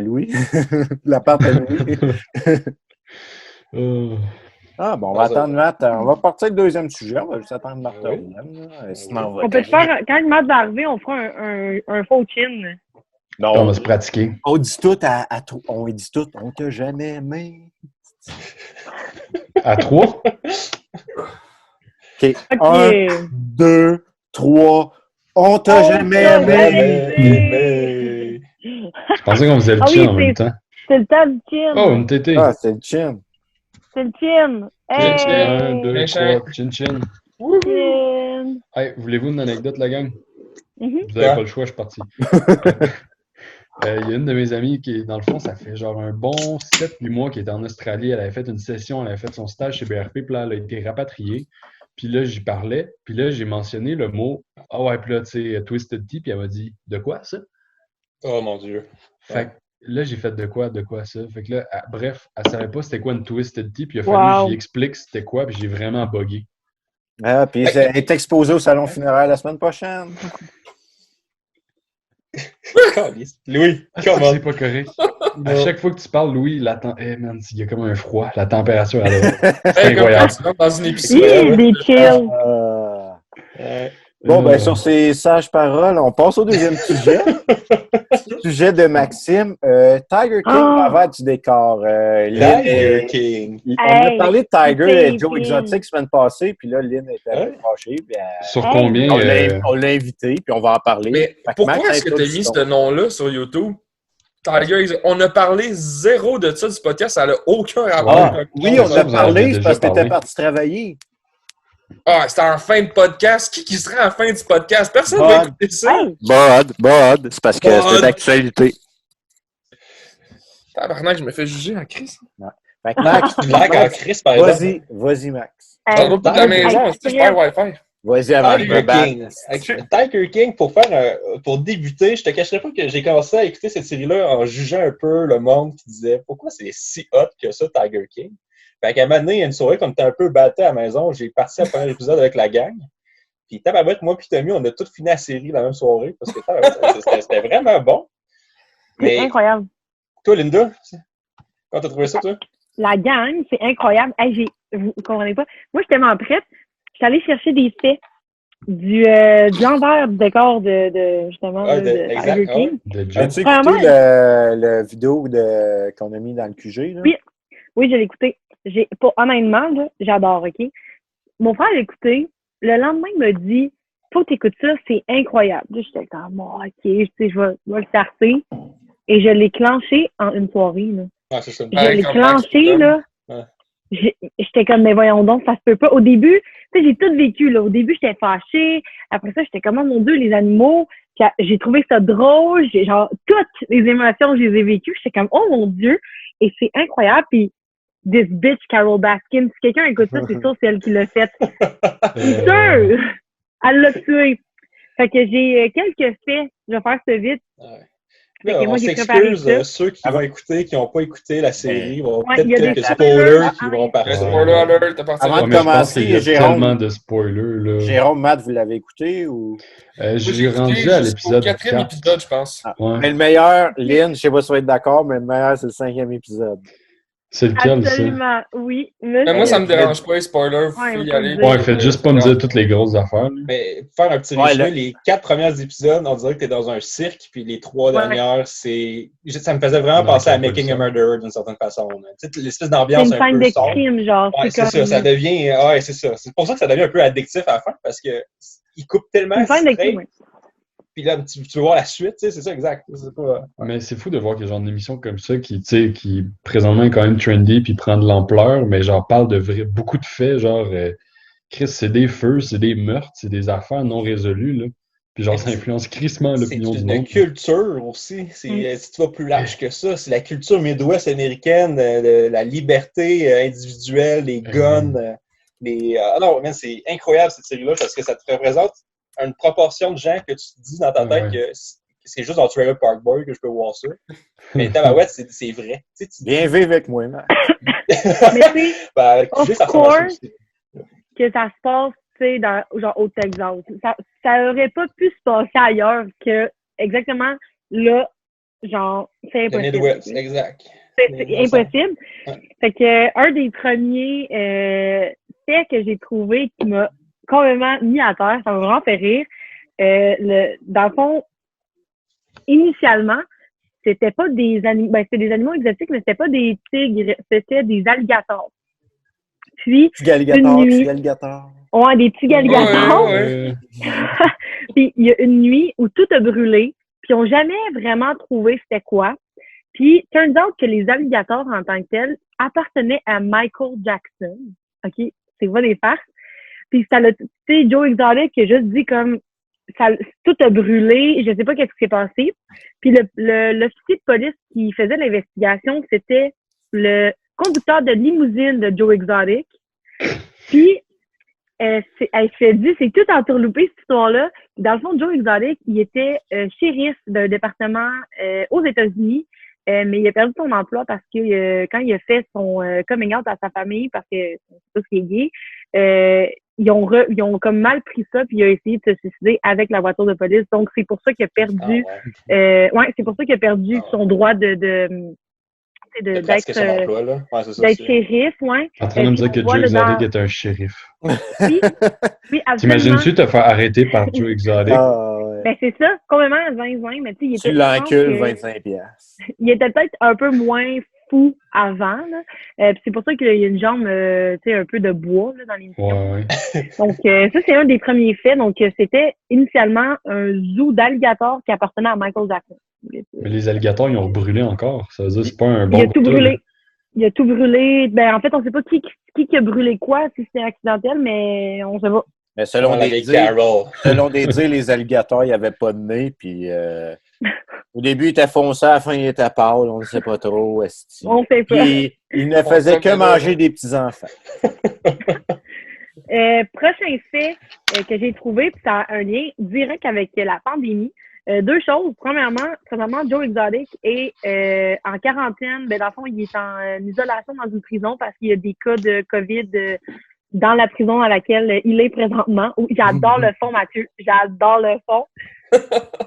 Louis. L'appart à Louis. Ah, bon, on va attendre Matt. On va partir du deuxième sujet. On va juste attendre Marthe. On peut te faire, quand Matt va arriver, on fera un faux chin. Non, on va se pratiquer. On dit tout on dit tout. On t'a jamais aimé. À 3? OK. 1, 2, 3. On t'a jamais aimé. Je pensais qu'on faisait le chin en même temps. C'est le temps du chin. Oh, une tétée. Ah, c'est le chin. C'est le chin. Hey. 1, 2, 3, chin chin. Chin. Hey, voulez-vous une anecdote, la gang? Vous n'avez pas le choix, je suis parti. Il y a une de mes amies qui, dans le fond, ça fait genre un bon 7-8 mois qu'elle était en Australie. Elle avait fait une session, elle avait fait son stage chez BRP, puis là, elle a été rapatriée. Puis là, j'y parlais, puis là, j'ai mentionné le mot « Ah ouais, puis là, tu sais, Twisted Tea », puis elle m'a dit « De quoi, ça? » Oh mon Dieu. Fait que là, j'ai fait de quoi ça? Fait que là, bref, elle savait pas c'était quoi une Twisted Tea, puis il a fallu que j'y explique c'était quoi, puis j'ai vraiment bugué. Ah, puis elle est exposée au salon funéraire la semaine prochaine. Louis, comment? C'est pas correct. À chaque fois que tu parles, Louis, man, il y a comme un froid. La température, c'est incroyable. Dans une épisode. Des chills. Bon, ben, sur ces sages paroles, on passe au deuxième sujet. Sujet de Maxime. Tiger King avant du décor. Tiger King. On a parlé de Tiger et Joe Exotic semaine passée, puis là, Lynn était fâchée. Sur combien? On l'a invité, puis on va en parler. Mais pourquoi est-ce que tu as mis ce nom-là sur YouTube? Tiger, on a parlé zéro de ça du podcast, ça n'a aucun rapport. Oui, on a parlé, parce que tu étais parti travailler. Ah, c'était en fin de podcast. Qui serait en fin du podcast? Personne ne va écouter ça. Bod. C'est parce que c'était d'actualité. Tabarnak, je me fais juger en crise. Fait que Max, tu lagues en crise, par exemple. Vas-y, Max. Dans l'autre bout de la maison, je perds Wi-Fi. Vas-y, avant Tiger King, pour débuter, je te cacherai pas que j'ai commencé à écouter cette série-là en jugeant un peu le monde qui disait pourquoi c'est si hot que ça, Tiger King. Fait qu'à un moment donné, il y a une soirée qu'on était un peu batté à la maison, j'ai parti à premier épisode avec la gang. Puis tabarouette, moi puis Tommy, on a tous fini la série la même soirée parce que c'était vraiment bon. C'est incroyable. Toi, Linda, quand t'as trouvé ça, toi? La gang, c'est incroyable. Hey, vous comprenez pas? Moi, je suis tellement prête. Je suis allée chercher des faits de l'envers du décor de justement de Tiger King. As-tu écouté le vidéo qu'on a mis dans le QG? Là? Oui, je l'ai écouté. Honnêtement, là, j'adore, OK? Mon frère l'a écouté. Le lendemain, il m'a dit faut que tu écoutes ça, c'est incroyable. J'étais comme OK, je vais le starter. Et je l'ai clenché en une soirée. Là. Ah, c'est ça. Je l'ai clenché, là. Ouais. J'étais comme, mais voyons donc, ça se peut pas. Au début, tu sais, j'ai tout vécu, là. Au début, j'étais fâchée. Après ça, j'étais comme, oh mon Dieu, les animaux. Puis, j'ai trouvé ça drôle. Genre, toutes les émotions, je les ai vécues. J'étais comme, oh mon Dieu. Et c'est incroyable. Puis, this bitch, Carol Baskin. Si quelqu'un écoute ça, c'est sûr, c'est elle qui l'a fait. C'est sûr! Elle l'a tué. Fait que j'ai quelques faits. Je vais faire ça vite. Ouais. Là, on s'excuse, ceux qui vont écouter, qui n'ont pas écouté la série, vont peut-être quelques spoilers qui vont partir. Spoiler alert, à partir avant de commencer, il y a tellement de spoilers. Là. Jérôme, Matt, vous l'avez écouté ou? J'ai rendu à l'épisode 4e épisode, je pense. Ouais. Mais le meilleur, Lynn, je ne sais pas si tu vas être d'accord, mais le meilleur, c'est le 5e épisode. C'est lequel, absolument, ça? Oui. Mais moi, ça me dérange pas, les spoilers, vous pouvez y aller. Ouais, faites juste pas me dire toutes les grosses affaires. Là. Mais faire un petit résumé, les 4 premiers épisodes, on dirait que t'es dans un cirque, puis les 3 dernières, c'est... Ça me faisait vraiment penser à Making a Murderer d'une certaine façon. Tu sais, l'espèce d'ambiance un peu sombre. C'est une scène de crime, genre. Ouais, c'est ça, ça devient... Ouais, c'est ça. C'est pour ça que ça devient un peu addictif à la fin, parce que il coupe tellement... Une scène de crime, oui. Puis là, tu veux voir la suite, tu sais, c'est ça, exact. C'est pas... Mais c'est fou de voir qu'il y a genre une émission comme ça qui présentement est quand même trendy puis prend de l'ampleur, mais genre parle de beaucoup de faits, genre Chris, c'est des feux, c'est des meurtres, c'est des affaires non résolues, là. Puis genre, ça influence crissement l'opinion du monde. C'est une culture aussi. Si tu vas plus large que ça, c'est la culture midwest américaine, la liberté individuelle, les guns, non, mais c'est incroyable cette série-là parce que ça te représente une proportion de gens que tu te dis dans ta tête que c'est juste dans Trailer Park Boy que je peux voir ça. Mais tabarouette, c'est vrai. Viens vivre avec moi, man. Mais of course, que ça se passe, tu sais, genre au Texas. Ça aurait pas pu se passer ailleurs que exactement là, genre, c'est impossible. Le Midwest, exact. C'est impossible. Ouais. Fait que un des premiers faits que j'ai trouvé qui m'a complètement mis à terre, ça m'a vraiment fait rire. Dans le fond, initialement, c'était pas des animaux, c'était des animaux exotiques, mais c'était pas des tigres, c'était des alligators. Puis, petits alligators. Ouais, des petits alligators. Puis, il y a une nuit où tout a brûlé, puis ils n'ont jamais vraiment trouvé c'était quoi. Puis, turns out que les alligators en tant que tels appartenaient à Michael Jackson. OK? C'est pas des farces. Puis, ça l'a, tu sais, Joe Exotic a juste dit comme, tout a brûlé, je sais pas qu'est-ce qui s'est passé. Puis, l'officier de police qui faisait l'investigation, c'était le conducteur de limousine de Joe Exotic. Puis, elle s'est dit, c'est tout entourloupé, cette histoire-là. Dans le fond, Joe Exotic, il était shérif d'un département aux États-Unis, mais il a perdu son emploi parce que quand il a fait son coming out à sa famille, parce que c'est pas ce qui est gay, ils ont comme mal pris ça, puis il a essayé de se suicider avec la voiture de police. Donc, c'est pour ça qu'il a perdu c'est pour ça qu'il a perdu son droit d'être shérif, ouais. En train de me dire que Joe Exotic est un shérif. Oui, t'imagines-tu te faire arrêter par Joe Exotic? Ben, c'est ça, complètement 20-20, mais tu sais, tu l'encules 25$. Il était peut-être un peu moins fou avant, là. C'est pour ça qu'il y a une jambe, tu sais, un peu de bois, là, dans l'émission. Ouais. Donc, ça, c'est un des premiers faits. Donc, c'était initialement un zoo d'alligators qui appartenait à Michael Jackson. Mais les alligators, ils ont brûlé encore. Ça veut dire que c'est pas un bon Il a tout brûlé. Il a tout brûlé. Ben, en fait, on sait pas qui a brûlé quoi, si c'était accidentel, mais on sait pas. Mais selon des dires, les alligators, ils n'avaient pas de nez, puis au début, ils étaient foncés, à la fin, ils étaient pâles, on ne sait pas trop. On sait pas. Puis, ils ne faisaient que manger des petits-enfants. Prochain fait que j'ai trouvé, puis ça a un lien direct avec la pandémie. Deux choses. Premièrement, Joe Exotic est en quarantaine. Ben, dans le fond, il est en isolation dans une prison parce qu'il y a des cas de COVID dans la prison à laquelle il est présentement. J'adore le fond, Mathieu. J'adore le fond.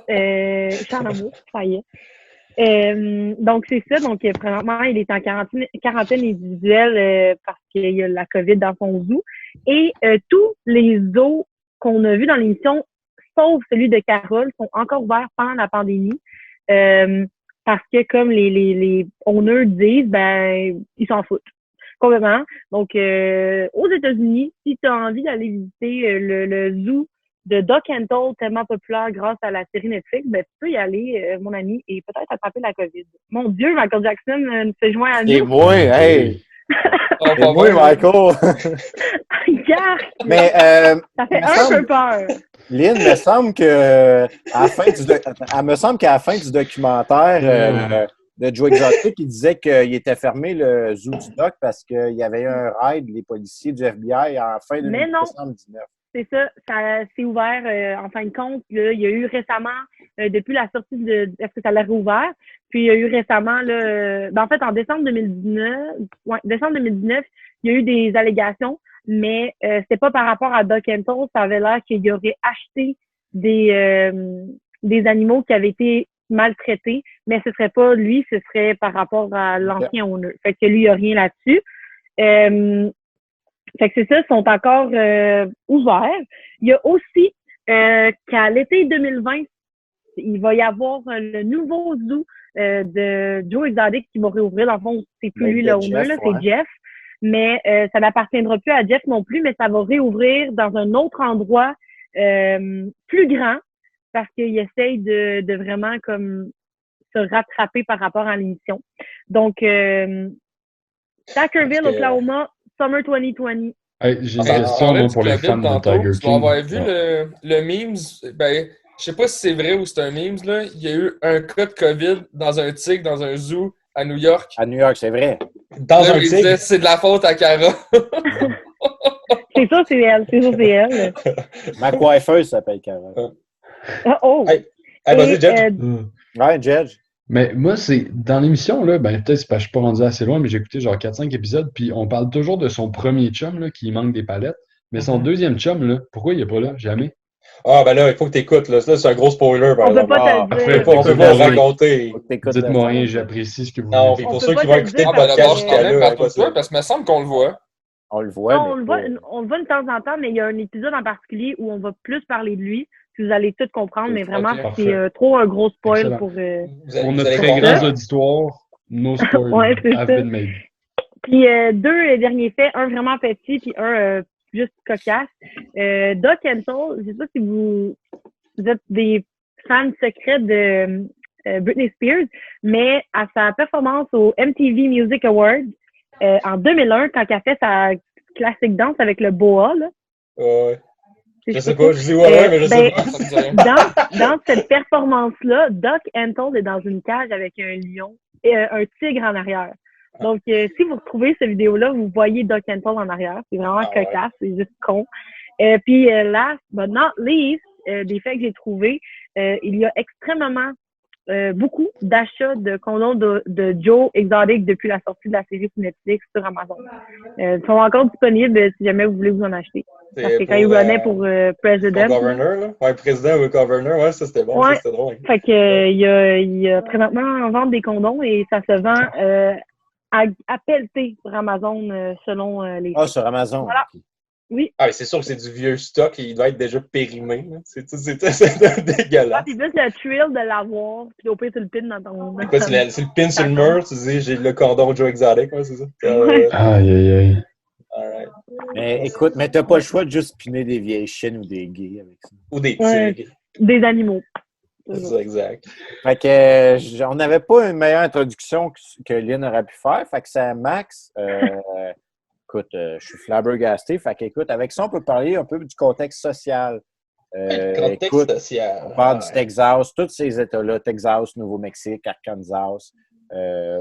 Je suis en amour, ça y est. Donc, c'est ça. Donc, premièrement, il est en quarantaine individuelle parce qu'il y a la COVID dans son zoo. Et tous les zoos qu'on a vus dans l'émission, sauf celui de Carole, sont encore ouverts pendant la pandémie. Parce que, comme les owners disent, ben, ils s'en foutent. Complètement. Donc, aux États-Unis, si tu as envie d'aller visiter le zoo de Duck and Toll, tellement populaire grâce à la série Netflix, ben, tu peux y aller, mon ami, et peut-être attraper la COVID. Mon Dieu, Michael Jackson se joint à nous. Et moi, hey! Et moi, Michael! Mais, ça fait un peu peur. Lynn, me semble que elle me semble qu'à la fin du documentaire de Joe Exotic, il disait qu'il était fermé le zoo du Doc parce qu'il y avait eu un raid des policiers du FBI en fin 1979. C'est ça s'est ouvert en fin de compte. Là, il y a eu récemment, depuis la sortie de est-ce que ça l'a rouvert? Puis il y a eu récemment, là, en fait, en décembre 2019, il y a eu des allégations, mais c'était pas par rapport à Duck and Toll, ça avait l'air qu'il aurait acheté des animaux qui avaient été maltraités, mais ce serait pas lui, ce serait par rapport à l'ancien owner. Fait que lui, il n'y a rien là-dessus. Fait que c'est ça, sont encore ouverts. Il y a aussi qu'à l'été 2020, il va y avoir le nouveau zoo de Joe Exotic qui va réouvrir. Dans le fond, c'est plus lui le owner, là, c'est Jeff. Mais ça n'appartiendra plus à Jeff non plus, mais ça va réouvrir dans un autre endroit plus grand parce qu'il essaye de vraiment comme se rattraper par rapport à l'émission. Donc, Thackerville, Oklahoma, Summer 2020. Hey, j'ai une question moi, pour les fans de Tiger King. Tu vas avoir vu le memes. Ben, je sais pas si c'est vrai ou c'est un memes, là. Il y a eu un cas de COVID dans un tigre, dans un zoo à New York. À New York, c'est vrai. Dans un tigre. C'est de la faute à Cara. C'est ça, c'est elle. C'est ça, c'est elle. Ma coiffeuse s'appelle Cara. Oh! Hey, vas-y, Judge. Ouais, Judge. Mais moi, c'est dans l'émission, là, ben peut-être c'est parce que je suis pas rendu assez loin, mais j'ai écouté genre 4-5 épisodes, puis on parle toujours de son premier chum là, qui manque des palettes. Mais son deuxième chum, là, pourquoi il est pas là? Jamais. Ah, ben là, il faut que tu écoutes. Là, c'est un gros spoiler. On peut pas te le dire. On peut pas le raconter. Dites-moi rien, j'apprécie ce que vous non, dites. pour ceux qui vont écouter le podcast, podcast, parce que me semble qu'on le voit. On le voit. Non, on le voit de temps en temps, mais il y a un épisode en particulier où on va plus parler de lui. Vous allez tout comprendre, mais vraiment, c'est trop un gros spoil pour notre très grand auditoire. No spoil have been made. Puis deux derniers faits, un vraiment petit, puis un juste cocasse. Duck and Toll, je sais pas si vous êtes des fans secrets de Britney Spears, mais à sa performance au MTV Music Awards en 2001, quand elle a fait sa classique danse avec le boa, là. Je sais pas, je dis ouais, mais je sais pas. Dans cette performance-là, Duck and Toll est dans une cage avec un lion et un tigre en arrière. Donc, si vous retrouvez cette vidéo-là, vous voyez Duck and Toll en arrière. C'est vraiment cocasse, c'est juste con. Puis, last but not least, des faits que j'ai trouvés, il y a extrêmement beaucoup d'achats de condoms de Joe Exotic depuis la sortie de la série sur Netflix sur Amazon. Ils sont encore disponibles si jamais vous voulez vous en acheter. Parce que quand il revenait pour President. Pour Governor, là? Ouais, Président ou Governor, ouais, ça c'était bon, ça c'était drôle. Fait que, il y a présentement en vente des condoms et ça se vend à pelleter sur Amazon selon les. Ah, sur Amazon. Voilà. Oui. Ah, mais c'est sûr que c'est du vieux stock, il doit être déjà périmé. C'est dégueulasse. Puis juste le thrill de l'avoir, puis au pire, tu le pin dans ton. C'est le pin sur le mur, tu dis, j'ai le cordon Joe Exotic, ouais, c'est ça. Aïe, aïe, aïe. Alright. Mais écoute, mais t'as pas le choix de juste piner des vieilles chiennes ou des gays avec ça. Ou des tigres. Des animaux. C'est ça, exact. Fait que on n'avait pas une meilleure introduction que Lynn aurait pu faire. Fait que c'est Max. Écoute, je suis flabbergasté. Fait qu'écoute, avec ça, on peut parler un peu du contexte social. Contexte social. On parle du Texas, tous ces États-là, Texas, Nouveau-Mexique, Arkansas,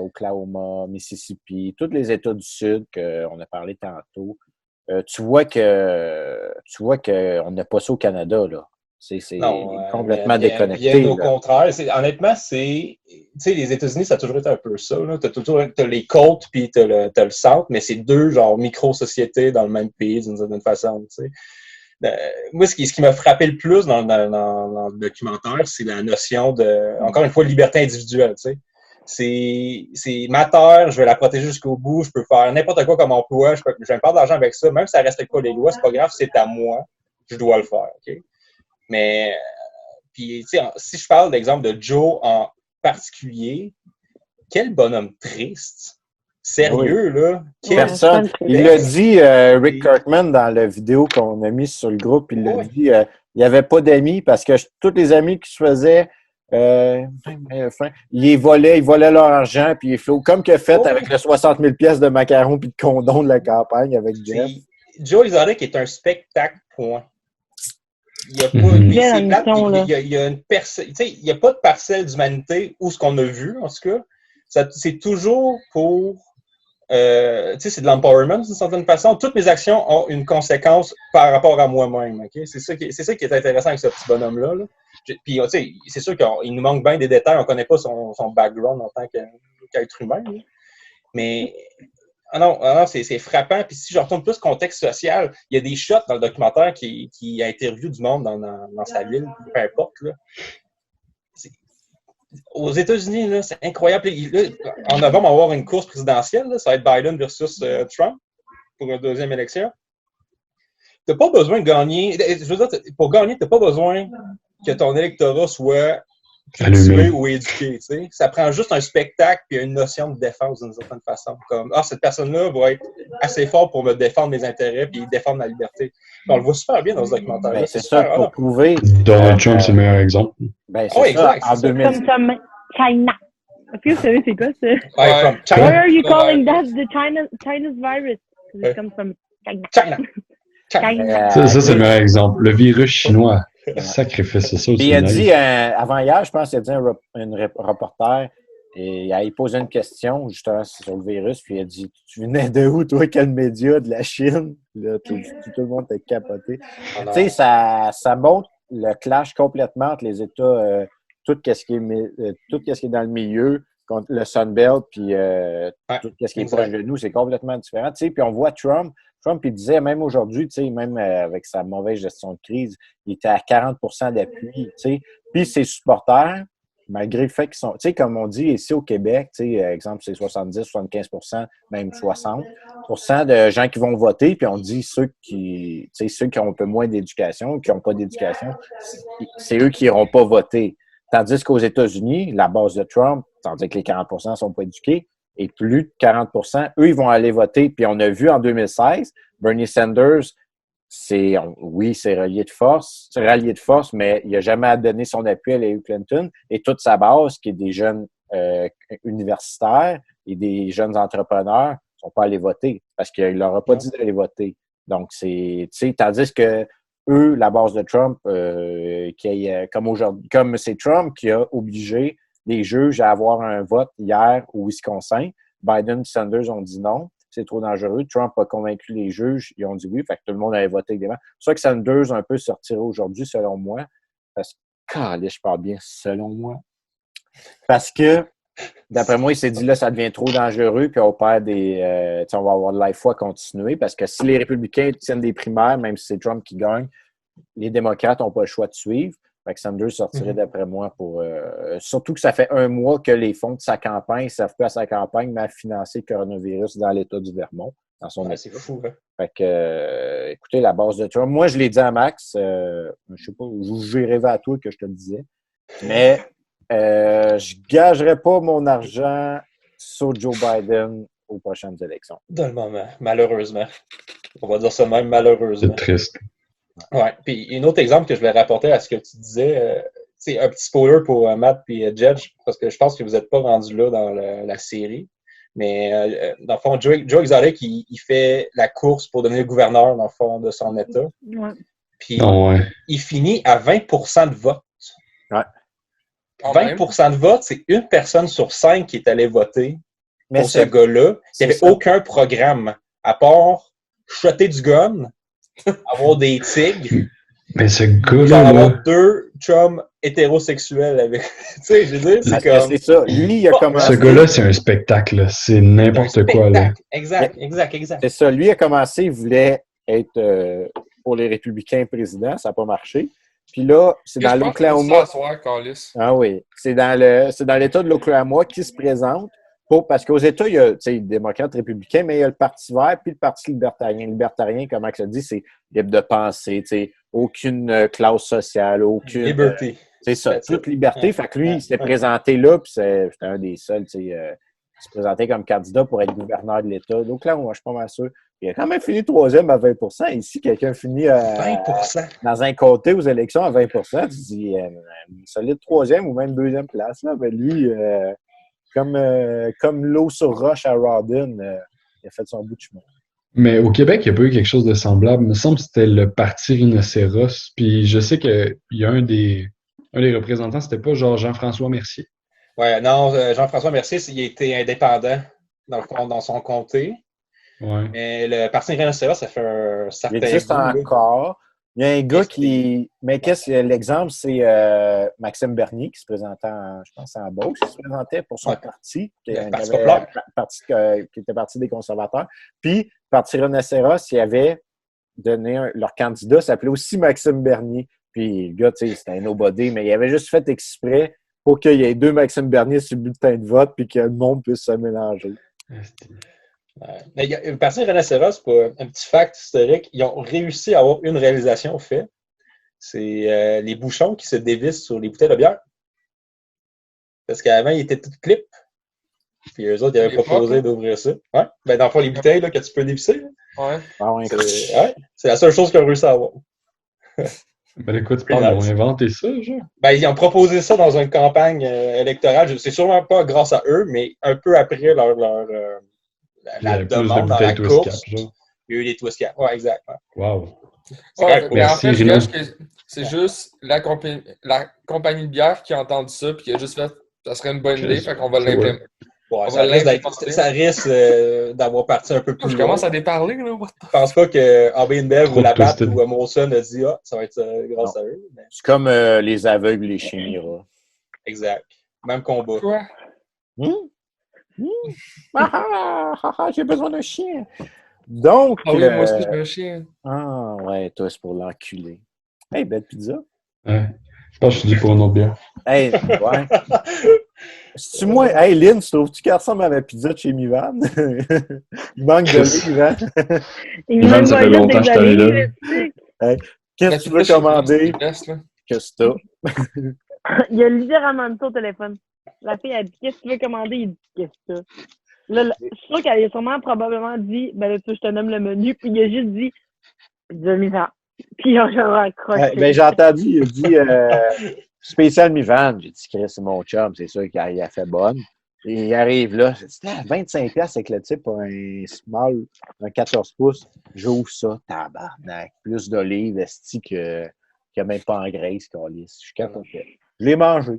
Oklahoma, Mississippi, tous les États du Sud qu'on a parlé tantôt. Tu vois qu'on n'a pas ça au Canada, là. C'est complètement déconnecté. Bien au contraire. Honnêtement, tu sais, les États-Unis, ça a toujours été un peu ça. T'as les côtes puis t'as le centre, mais c'est deux genre micro-sociétés dans le même pays d'une certaine façon. Tu sais. Moi, ce qui m'a frappé le plus dans le documentaire, c'est la notion de, encore une fois, liberté individuelle. Tu sais. c'est ma terre, je vais la protéger jusqu'au bout, je peux faire n'importe quoi comme emploi, je vais me faire de l'argent avec ça, même si ça respecte pas les lois, c'est pas grave, c'est à moi, je dois le faire, OK? Mais, puis, tu sais, si je parle d'exemple de Joe en particulier, quel bonhomme triste, sérieux, là. Personne. Il l'a dit, Rick Kirkman, dans la vidéo qu'on a mise sur le groupe, il l'a dit, il n'y avait pas d'amis parce que tous les amis qui se faisaient, ils volaient leur argent, puis ils flottent, comme que fait avec les 60 000 pièces de macarons puis de condoms de la campagne avec Jeff. Joe Exotic est un spectacle, point. Il n'y a pas il y a pas de parcelle d'humanité où ce qu'on a vu, en tout cas. C'est toujours pour c'est de l'empowerment d'une certaine façon. Toutes mes actions ont une conséquence par rapport à moi-même. Okay? C'est ça qui est intéressant avec ce petit bonhomme-là. Là. Puis, c'est sûr qu'il nous manque bien des détails. On ne connaît pas son background en tant qu'être humain. Là. Mais non, c'est frappant. Puis si je retourne plus au contexte social, il y a des shots dans le documentaire qui a interviewé du monde dans sa ville, peu importe. Là. Aux États-Unis, là, c'est incroyable. Là, en novembre, on va avoir une course présidentielle. Là, ça va être Biden versus Trump pour une deuxième élection. Tu n'as pas besoin de gagner. Je veux dire, pour gagner, tu n'as pas besoin que ton électorat soit cultivé ou éduqué. Tu sais. Ça prend juste un spectacle et une notion de défense d'une certaine façon. Comme, cette personne-là va être assez forte pour me défendre mes intérêts et défendre ma liberté. On le voit super bien dans ce documentaire. Ben, c'est ça, pour prouver. Donald Trump, c'est le meilleur exemple. Ben, c'est exact. En 2000. Comme China. Est-ce que vous savez c'est quoi ça? Why are you calling that the China's virus? It comes from China. Ça, c'est le meilleur exemple. Le virus chinois. Sacrifice, c'est ça. Puis il a dit, avant hier, je pense, il a dit un reporter, et il posait une question justement sur le virus, puis il a dit, tu venais de où, toi, quel média? De la Chine? Là, tout le monde était capoté. Tu sais, ça montre le clash complètement entre les États, tout ce qui est dans le milieu, contre le Sunbelt, puis tout ce qui est proche de nous, c'est complètement différent. Tu sais, puis on voit Trump, il disait, même aujourd'hui, tu sais, même avec sa mauvaise gestion de crise, il était à 40 % d'appui, tu sais. Puis ses supporters, malgré le fait qu'ils sont, tu sais, comme on dit ici au Québec, tu sais, exemple, c'est 70, 75 %, même 60 % de gens qui vont voter, puis on dit ceux qui ont un peu moins d'éducation, qui n'ont pas d'éducation, c'est eux qui n'iront pas voter. Tandis qu'aux États-Unis, la base de Trump, tandis que les 40 % ne sont pas éduqués, et plus de 40 %, eux, ils vont aller voter. Puis on a vu en 2016, Bernie Sanders, c'est rallié de force, mais il n'a jamais donné son appui à Hillary Clinton. Et toute sa base, qui est des jeunes universitaires et des jeunes entrepreneurs, ne sont pas allés voter parce qu'il ne leur a pas dit d'aller voter. Donc, tandis que eux, la base de Trump, comme c'est Trump qui a obligé les juges à avoir un vote hier au Wisconsin. Biden et Sanders ont dit non, c'est trop dangereux. Trump a convaincu les juges, ils ont dit oui, fait que tout le monde avait voté évidemment. C'est ça que Sanders un peu sortirait aujourd'hui, selon moi. Parce que, je parle bien, selon moi. Parce que, d'après moi, il s'est dit là, ça devient trop dangereux, puis on perd on va avoir de la foi continuer. Parce que si les républicains tiennent des primaires, même si c'est Trump qui gagne, les démocrates n'ont pas le choix de suivre. Fait que Sanders sortirait d'après moi pour... surtout que ça fait un mois que les fonds de sa campagne ne servent plus à sa campagne, mais à financer le coronavirus dans l'État du Vermont. C'est fou, hein? Fait que, écoutez, la base de Trump... Moi, je l'ai dit à Max, je sais pas, j'irai vers toi que je te le disais, mais je gagerais pas mon argent sur Joe Biden aux prochaines élections. Dans le moment, malheureusement. On va dire ça même, malheureusement. C'est triste. Ouais. Puis, un autre exemple que je vais rapporter à ce que tu disais, c'est un petit spoiler pour Matt et Jedge, parce que je pense que vous n'êtes pas rendus là dans la série. Mais, dans le fond, Joe Exotic, il fait la course pour devenir gouverneur, dans le fond, de son État. Ouais. Puis, il finit à 20 % de vote. Ouais. 20 % de vote, c'est une personne sur 5 qui est allée voter pour ce gars-là. Il n'y avait aucun programme, à part shotter du gun, avoir des tigres. Mais ce gars-là. Avoir 2 chums hétérosexuels avec. Tu sais, je veux dire, c'est comme. C'est ça. Lui, il a commencé. Ce gars-là, c'est un spectacle, là. C'est n'importe quoi, là. Exact. C'est ça. Lui a commencé, il voulait être pour les républicains président. Ça n'a pas marché. Puis là, c'est dans Je pense que c'est l'Oklahoma. ça, soir, Carlis. Ah oui. C'est dans l'État de l'Oklahoma qui se présente. Parce qu'aux États, il y a les démocrates républicains, mais il y a le Parti vert puis le Parti libertarien. Le libertarien, comment que ça dit, c'est libre de penser, aucune classe sociale, aucune. Liberté. C'est ça, toute liberté. Fait que lui, il s'est présenté là, puis c'était un des seuls, il se présentait comme candidat pour être gouverneur de l'État. Donc là, moi, je suis pas mal sûr. Il a quand même fini troisième à 20 %. Ici, quelqu'un finit 20%. Dans un comté aux élections à 20 %. Tu dis, une solide troisième ou même deuxième place. Là. Mais lui, comme l'eau sur roche à Robin, il a fait son bout de chemin. Mais au Québec, il n'y a pas eu quelque chose de semblable. Il me semble que c'était le Parti Rhinocéros. Puis je sais qu'il y a un des représentants, c'était pas genre Jean-François Mercier. Ouais, non, Jean-François Mercier, il a été indépendant dans son comté. Ouais. Mais le Parti Rhinocéros, ça fait un certain Il existe encore. Il y a un gars qui. Mais l'exemple, c'est Maxime Bernier qui se présentait, je pense, en Beauce. Il se présentait pour son parti, qui était parti des conservateurs. Puis, le Parti Rhinocéros, il avait donné leur candidat, s'appelait aussi Maxime Bernier. Puis, le gars, tu sais, c'était un nobody, mais il avait juste fait exprès pour qu'il y ait deux Maxime Bernier sur le bulletin de vote puis que le monde puisse se mélanger. Mais le Parti Rhinocéros, pour un petit fact historique, ils ont réussi à avoir une réalisation faite. C'est les bouchons qui se dévissent sur les bouteilles de bière. Parce qu'avant, ils étaient tous clips. Puis eux autres, ils avaient proposé d'ouvrir ça. Ouais. Ben, dans le fond, les bouteilles là, que tu peux dévisser. Ouais. C'est la seule chose qu'ils ont réussi à avoir. Ben écoute, tu parles, ils ont inventé ça, genre? Ben, ils ont proposé ça dans une campagne électorale. C'est sûrement pas grâce à eux, mais un peu après la demande dans la course. Il y a eu des twist caps. Ouais, exact. Wow. Mais en fait, je gâche que c'est juste la compagnie de bière qui a entendu ça puis qui a juste fait ça serait une bonne idée, fait qu'on va l'implémenter. Ouais, ça risque d'avoir parti un peu plus. Je commence à déparler, là. Je pense pas que AB InBev ou Labatt ou Molson a dit ça va être grâce à eux. Mais... C'est comme les aveugles, les chiens. Exact. Même combat. Quoi? J'ai besoin d'un chien. Donc. Ah oui, moi aussi, je veux un chien. Ah, ouais, toi, c'est pour l'enculer. Hey, belle pizza. Ouais. Je pense que je suis dû pour une autre bière. Hey, ouais. C'est-tu moi? Hey, Lynn, tu trouves-tu qu'elle ressemble à ma pizza de chez Mivan? Il manque de Mivan. Mivan, ça fait longtemps que je suis allé là. Hey, qu'est-ce que tu veux commander? Qu'est-ce que t'as? Il y a littéralement ça au téléphone. La fille a dit, qu'est-ce que tu veux commander? Il dit, qu'est-ce que c'est? Là, je suis sûr qu'elle a sûrement probablement dit, ben là, je te nomme le menu, puis il a juste dit, pizza Mivan. Puis il a raccroché. Ben, j'ai entendu, il a dit spécial Mivan. J'ai dit, Chris, c'est mon chum, c'est sûr qu'il a fait bonne. Et il arrive là, c'était à 25$ avec le type pour un small, un 14 pouces. J'ouvre ça, tabarnak. Plus d'olives, esti qu'il n'y a même pas en graisse, câlisse. Je suis capoté. Je l'ai mangé.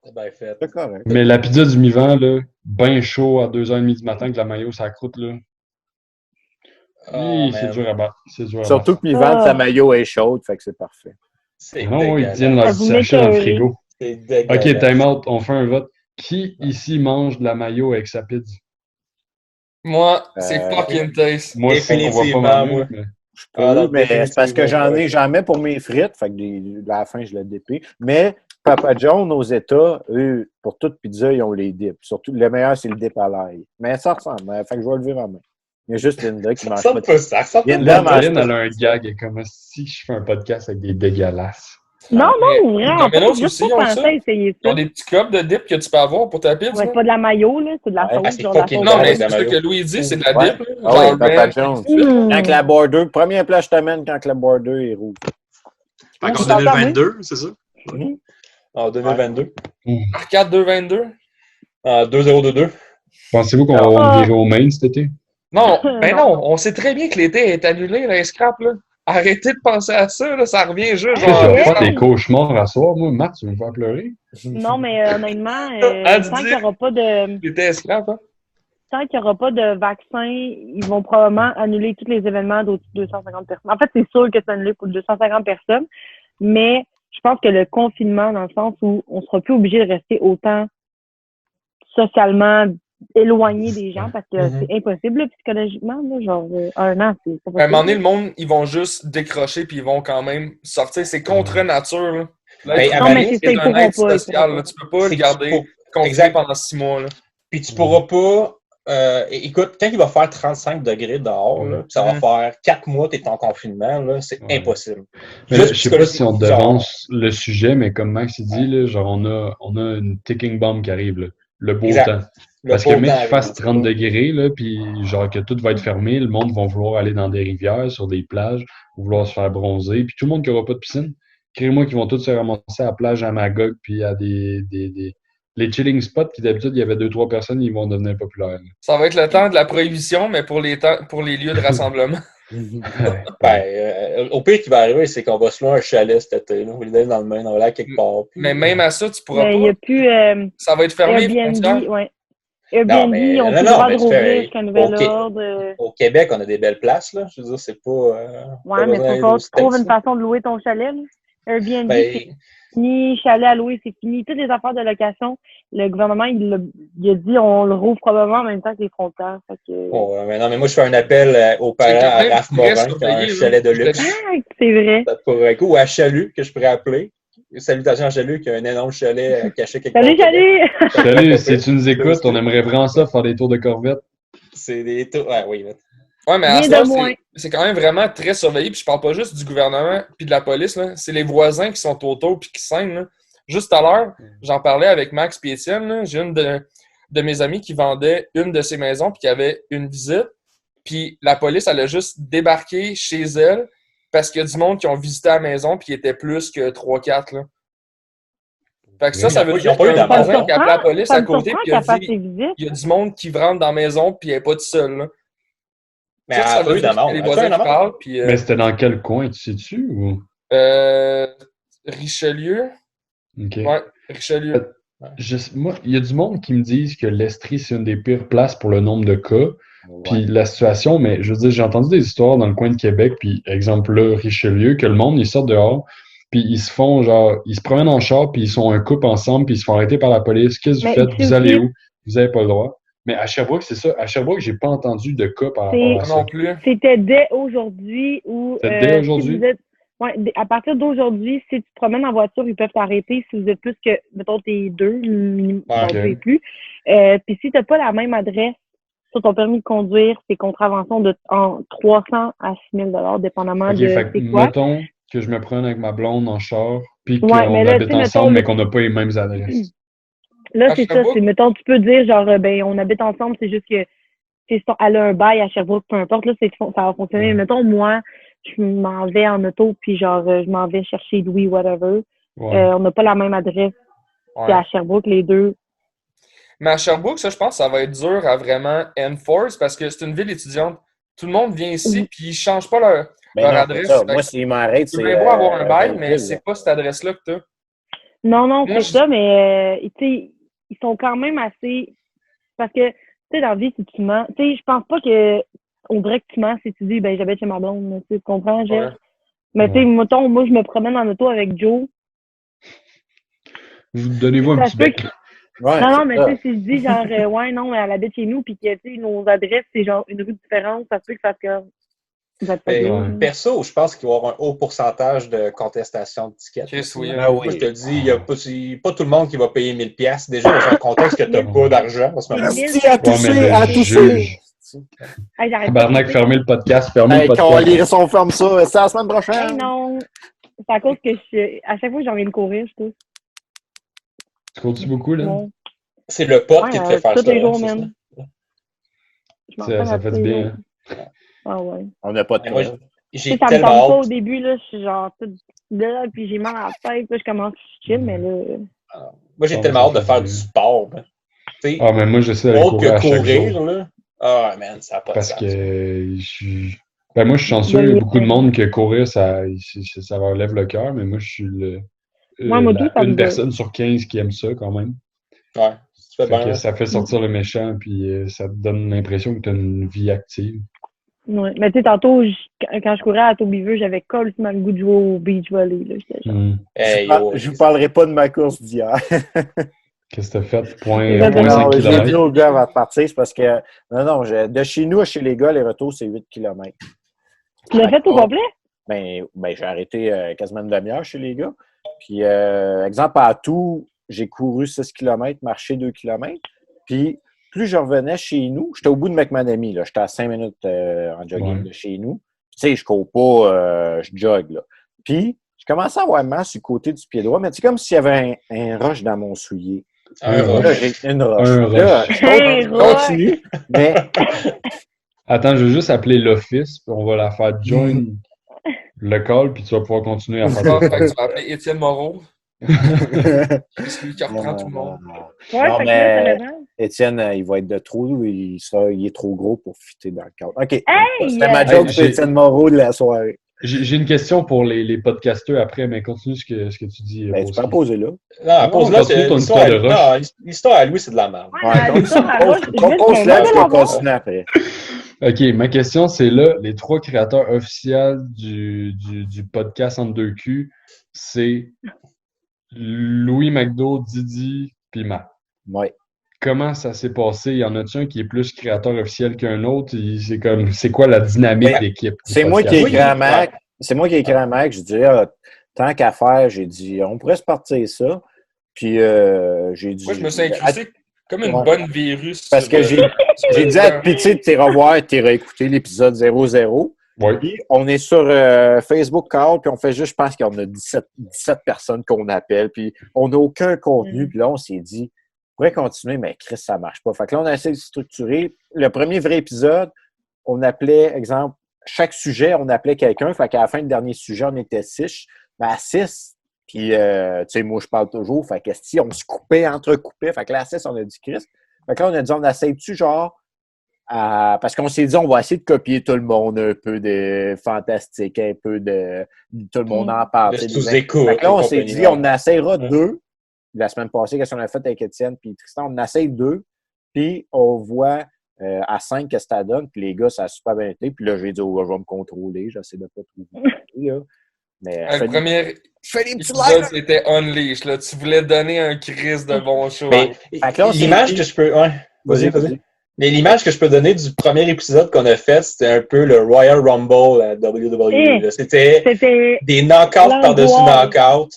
C'est bien fait. C'est correct. Mais la pizza du Mivan, là, bien chaud à 2h30 du matin avec la mayo, ça croûte, là. Oui, c'est dur à battre. Surtout que Mivan, sa mayo est chaude, fait que c'est parfait. Non, ils tiennent leur sachet dans le frigo. Ok, time out, on fait un vote. Qui ici mange de la mayo avec sa pizza? Moi, c'est fucking taste. Moi, définitivement, moi. Je peux, mais c'est parce que j'en mets pour mes frites, fait que à la fin, je le dépie. Mais Papa John, aux États, eux, pour toute pizza, ils ont les dips. Surtout, le meilleur, c'est le dip à l'ail. Mais ça ressemble, fait que je vais lever ma main. Il y a juste Linda qui mange pas de ça. Ça Linda, elle a un gag, comme si je fais un podcast avec des dégueulasses. Non, vraiment. Mais non, aussi, ils ont ça. Ils ont des petits cups de dip que tu peux avoir pour ta pizza. Ouais, c'est pas de la mayo, là, c'est de la sauce. Non, mais c'est ce que Louis dit, c'est de la dip. Ah oui, Papa John's. Quand la border, premier plat je t'amène quand la border est rouge. En 2022, c'est ça? En 2022. Arcade 222? En 2022. Pensez-vous qu'on va virer au main cet été? Non, ben non, on sait très bien que l'été est annulé, là, scrap, là. Arrêtez de penser à ça, là, ça revient juste. Je vais pas des cauchemars à soir, moi. Matt, tu veux me faire pleurer? Non, mais honnêtement, tant qu'il n'y aura pas de... L'été scrap, hein? Tant qu'il n'y aura pas de vaccin, ils vont probablement annuler tous les événements d'au-dessus de 250 personnes. En fait, c'est sûr que c'est annulé pour 250 personnes, mais je pense que le confinement, dans le sens où on sera plus obligé de rester autant socialement éloigner des gens parce que c'est impossible là, psychologiquement. Là, genre, 1 an, c'est pas possible. À un moment donné, le monde, ils vont juste décrocher puis ils vont quand même sortir. C'est contre nature. Là. Non, mais c'est ça, ils un pourront être pas. social. Là. Tu peux pas le garder confiné pendant 6 mois. Là. Puis tu pourras pas... écoute, quand il va faire 35 degrés dehors, là, ça va faire 4 mois que tu es en confinement, là, c'est impossible. Mais je sais pas si on devance le sujet, mais comme Max dit, là, genre on a une ticking bomb qui arrive, là, le beau temps. Parce que même qu'il fasse 30 degrés, là, puis genre que tout va être fermé, le monde va vouloir aller dans des rivières, sur des plages, vouloir se faire bronzer, puis tout le monde qui aura pas de piscine, créez-moi qu'ils vont tous se ramasser à la plage à Magog, puis à les chilling spots qui d'habitude il y avait 2-3 personnes, ils vont devenir populaires. Ça va être le temps de la prohibition, mais pour les lieux de rassemblement. Au pire qui va arriver, c'est qu'on va se louer un chalet cet été. Là. On va aller dans le Maine, on va aller quelque part. Puis... Mais même à ça, tu pourras pas. Y a plus, ça va être fermé. Airbnb, ouais. Airbnb, on peut le droit de rouvrir jusqu'à nouvel ordre. Au Québec, on a des belles places. Là. Je veux dire, c'est pas... ouais, mais il faut que tu trouves une façon de louer ton chalet. Là. Airbnb, c'est fini. Chalet à louer, c'est fini. Toutes les affaires de location, le gouvernement, il a dit on le rouvre probablement en même temps que les frontières. Fait que... mais non, mais moi, je fais un appel aux parents à Raph Morin, qui a un chalet de luxe. Ah, c'est vrai. Ça pourrait être cool. Ou à Chalut, que je pourrais appeler. Salutations à Chalut, qui a un énorme chalet caché quelque part. Salut, Chalut! Salut, si tu nous écoutes, on aimerait vraiment ça, faire des tours de corvette. C'est des tours... oui, ouais, mais à ça, c'est quand même vraiment très surveillé. Puis je parle pas juste du gouvernement puis de la police. Là. C'est les voisins qui sont autour puis qui saignent. Là. Juste tout à l'heure, j'en parlais avec Max et Étienne. Là. J'ai une de mes amies qui vendait une de ses maisons puis qui avait une visite. Puis la police, elle a juste débarqué chez elle parce qu'il y a du monde qui ont visité la maison puis qui était plus que 3-4. Là. Fait que ça veut dire qu'il y a un voisin qui a appelé la police à côté puis il a dit il y a du monde qui rentre dans la maison puis il n'est pas tout seul. Là. Mais ça veut dire que les voisins qui parlent. Puis, mais c'était dans quel coin, tu sais-tu? Ou... Richelieu. OK. Ouais, Richelieu. Moi, il y a du monde qui me disent que l'Estrie, c'est une des pires places pour le nombre de cas. Puis la situation, mais je veux dire, j'ai entendu des histoires dans le coin de Québec, puis exemple là, Richelieu, que le monde, ils sortent dehors, puis ils se font genre, ils se promènent en char, puis ils sont un couple ensemble, puis ils se font arrêter par la police. Qu'est-ce que vous faites? Vous allez où? Vous n'avez pas le droit. Mais à Sherbrooke, c'est ça. À Sherbrooke, j'ai pas entendu de cas par rapport à ça. Non plus. C'était dès aujourd'hui où... dès aujourd'hui? À partir d'aujourd'hui, si tu te promènes en voiture, ils peuvent t'arrêter si vous êtes plus que, mettons, t'es 2, et plus. Puis si t'as pas la même adresse sur ton permis de conduire, c'est contravention de 300 à 6 000 dépendamment de c'est quoi. Mettons que je me prenne avec ma blonde en char, puis qu'on habite ensemble, mais qu'on n'a pas les mêmes adresses. Là, c'est ça. Mettons, tu peux dire, genre, on habite ensemble, c'est juste que elle a un bail à Sherbrooke, peu importe, là, ça va fonctionner. Mettons, moi, je m'en vais en auto, puis genre, je m'en vais chercher Louis, whatever. On n'a pas la même adresse. C'est à Sherbrooke, les deux. Mais à Sherbrooke, ça, je pense que ça va être dur à vraiment enforce parce que c'est une ville étudiante. Tout le monde vient ici, puis ils ne changent pas leur adresse. Moi, s'ils m'arrêtent, c'est... Tu peux avoir un bail, mais c'est pas cette adresse-là que tu as. Non, c'est ça, mais ils sont quand même assez... Parce que, tu sais, dans la vie, si tu mens... Tu sais, je pense pas que... On dirait que tu mens si tu dis, j'habite chez ma blonde, tu comprends, Jeff? Mais tu sais, mettons, moi, je me promène en auto avec Joe. Vous donnez-vous un petit bec. Non, mais tu sais, si je dis, genre, non, mais elle habite chez nous, puis que, tu sais, nos adresses, c'est genre une rue différente, ça se peut que ça se perso, je pense qu'il va y avoir un haut pourcentage de contestation de tickets. Oui. Moi, je te le dis, il n'y a pas tout le monde qui va payer 1000$. Déjà, dans un contexte que tu n'as pas d'argent. Merci à toucher. Tabarnak, fermez le podcast. Quand on ferme ça, c'est la semaine prochaine. Non, c'est à cause que à chaque fois que j'ai envie de courir, je trouve. Tu cours-tu beaucoup, là? Bon. C'est le pote qui te fait faire ça. Tous les jours, même. Ça fait du bien. Ah ouais. On n'a pas de temps. J'ai ça me tellement tente pas au début, là, je suis genre toute là, puis j'ai mal à la tête, là, je commence à chill, mais là... Moi, j'ai tellement hâte de faire du sport. Mais moi, j'essaie d'aller courir à chaque jour. Là. Ah, man, ça n'a pas de sens. Parce que moi, je suis chanceux, il y a beaucoup de monde que courir, ça relève le cœur, mais moi, je suis une personne sur 15 qui aime ça, quand même. Ouais, ça fait sortir le méchant, puis ça te donne l'impression que tu as une vie active. Ouais. Mais tu sais, tantôt, quand je courais à Tobyville, j'avais complètement le goût de jouer au beach volley. Là, je vous parlerai pas de ma course d'hier. Qu'est-ce que t'as fait? Non, 0.5 j'ai dit km. aux gars avant de partir, c'est parce que, non, de chez nous à chez les gars, les retours, c'est 8 km. Tu l'as fait au complet? Ben, j'ai arrêté quasiment une demi-heure chez les gars. Puis, exemple, à tout, j'ai couru 6 km, marché 2 km. Puis, plus je revenais chez nous, j'étais au bout de McManamy, là. J'étais à 5 minutes en jogging de chez nous. Tu sais, je cours pas, je jogue, là. Puis, je commençais à avoir mal sur le côté du pied droit, mais c'est comme s'il y avait un roche dans mon soulier. Là, j'ai une roche. Là, je continue, mais... Attends, je vais juste appeler l'office, puis on va la faire join le call, puis tu vas pouvoir continuer à faire ça. Fait que tu vas appeler Étienne Moreau. C'est celui qui reprend tout le monde. Non, mais Étienne, il va être de trop, il est trop gros pour fitter dans le cadre. OK. C'était ma joke sur Étienne Moreau de la soirée. J'ai une question pour les podcasteurs après, mais continue ce que tu dis. Ben, tu peux la poser là. Non, pose-là, l'histoire à Louis, c'est de la merde. Pose-la, je vais continuer après. OK, ma question, c'est là, les 3 créateurs officiels du podcast Entre deux Q, c'est Louis McDo, Didi, puis Matt. Oui. Comment ça s'est passé? Y en a-tu un qui est plus créateur officiel qu'un autre? C'est quoi la dynamique d'équipe? C'est moi qui ai écrit à Mac. C'est moi qui ai écrit à Mac. Je dis, tant qu'à faire, j'ai dit, on pourrait se partir ça. Puis j'ai dit. Moi, je me suis incrusté comme une bonne virus. Parce que j'ai dit à Pitié de t'y revoir, t'y réécouter l'épisode 00. Oui. Puis on est sur Facebook Call, puis on fait juste, je pense qu'il y en a 17 personnes qu'on appelle, puis on n'a aucun contenu. Puis là, on s'est dit, on pourrait continuer, mais Chris, ça marche pas. Fait que là, on a essayé de structurer. Le premier vrai épisode, on appelait, exemple, chaque sujet, on appelait quelqu'un. Fait qu'à la fin du dernier sujet, on était 6. Ben, à 6, puis, tu sais, moi, je parle toujours. Fait que si on se coupait, entrecoupait. Fait que là, à 6, on a dit Chris. Fait que là, on a dit, on essaye-tu, genre, parce qu'on s'est dit, on va essayer de copier tout le monde, un peu de fantastique, un peu de tout le monde en parle. Sous-écoute. Fait que là, on s'est dit, on essayera 2. La semaine passée, qu'est-ce qu'on a fait avec Étienne puis Tristan, on essaye 2, puis on voit à 5 que ça donne, puis les gars, ça a super bien été. Puis là, j'ai dit, je vais me contrôler, j'essaie de pas trouver. Là. Mais, le premier épisode, c'était Unleash. Là. Tu voulais donner un crise de bon show. L'image que je peux... Ouais. Vas-y. Mais l'image que je peux donner du premier épisode qu'on a fait, c'était un peu le Royal Rumble à WWE. C'était des knockouts par-dessus knockouts.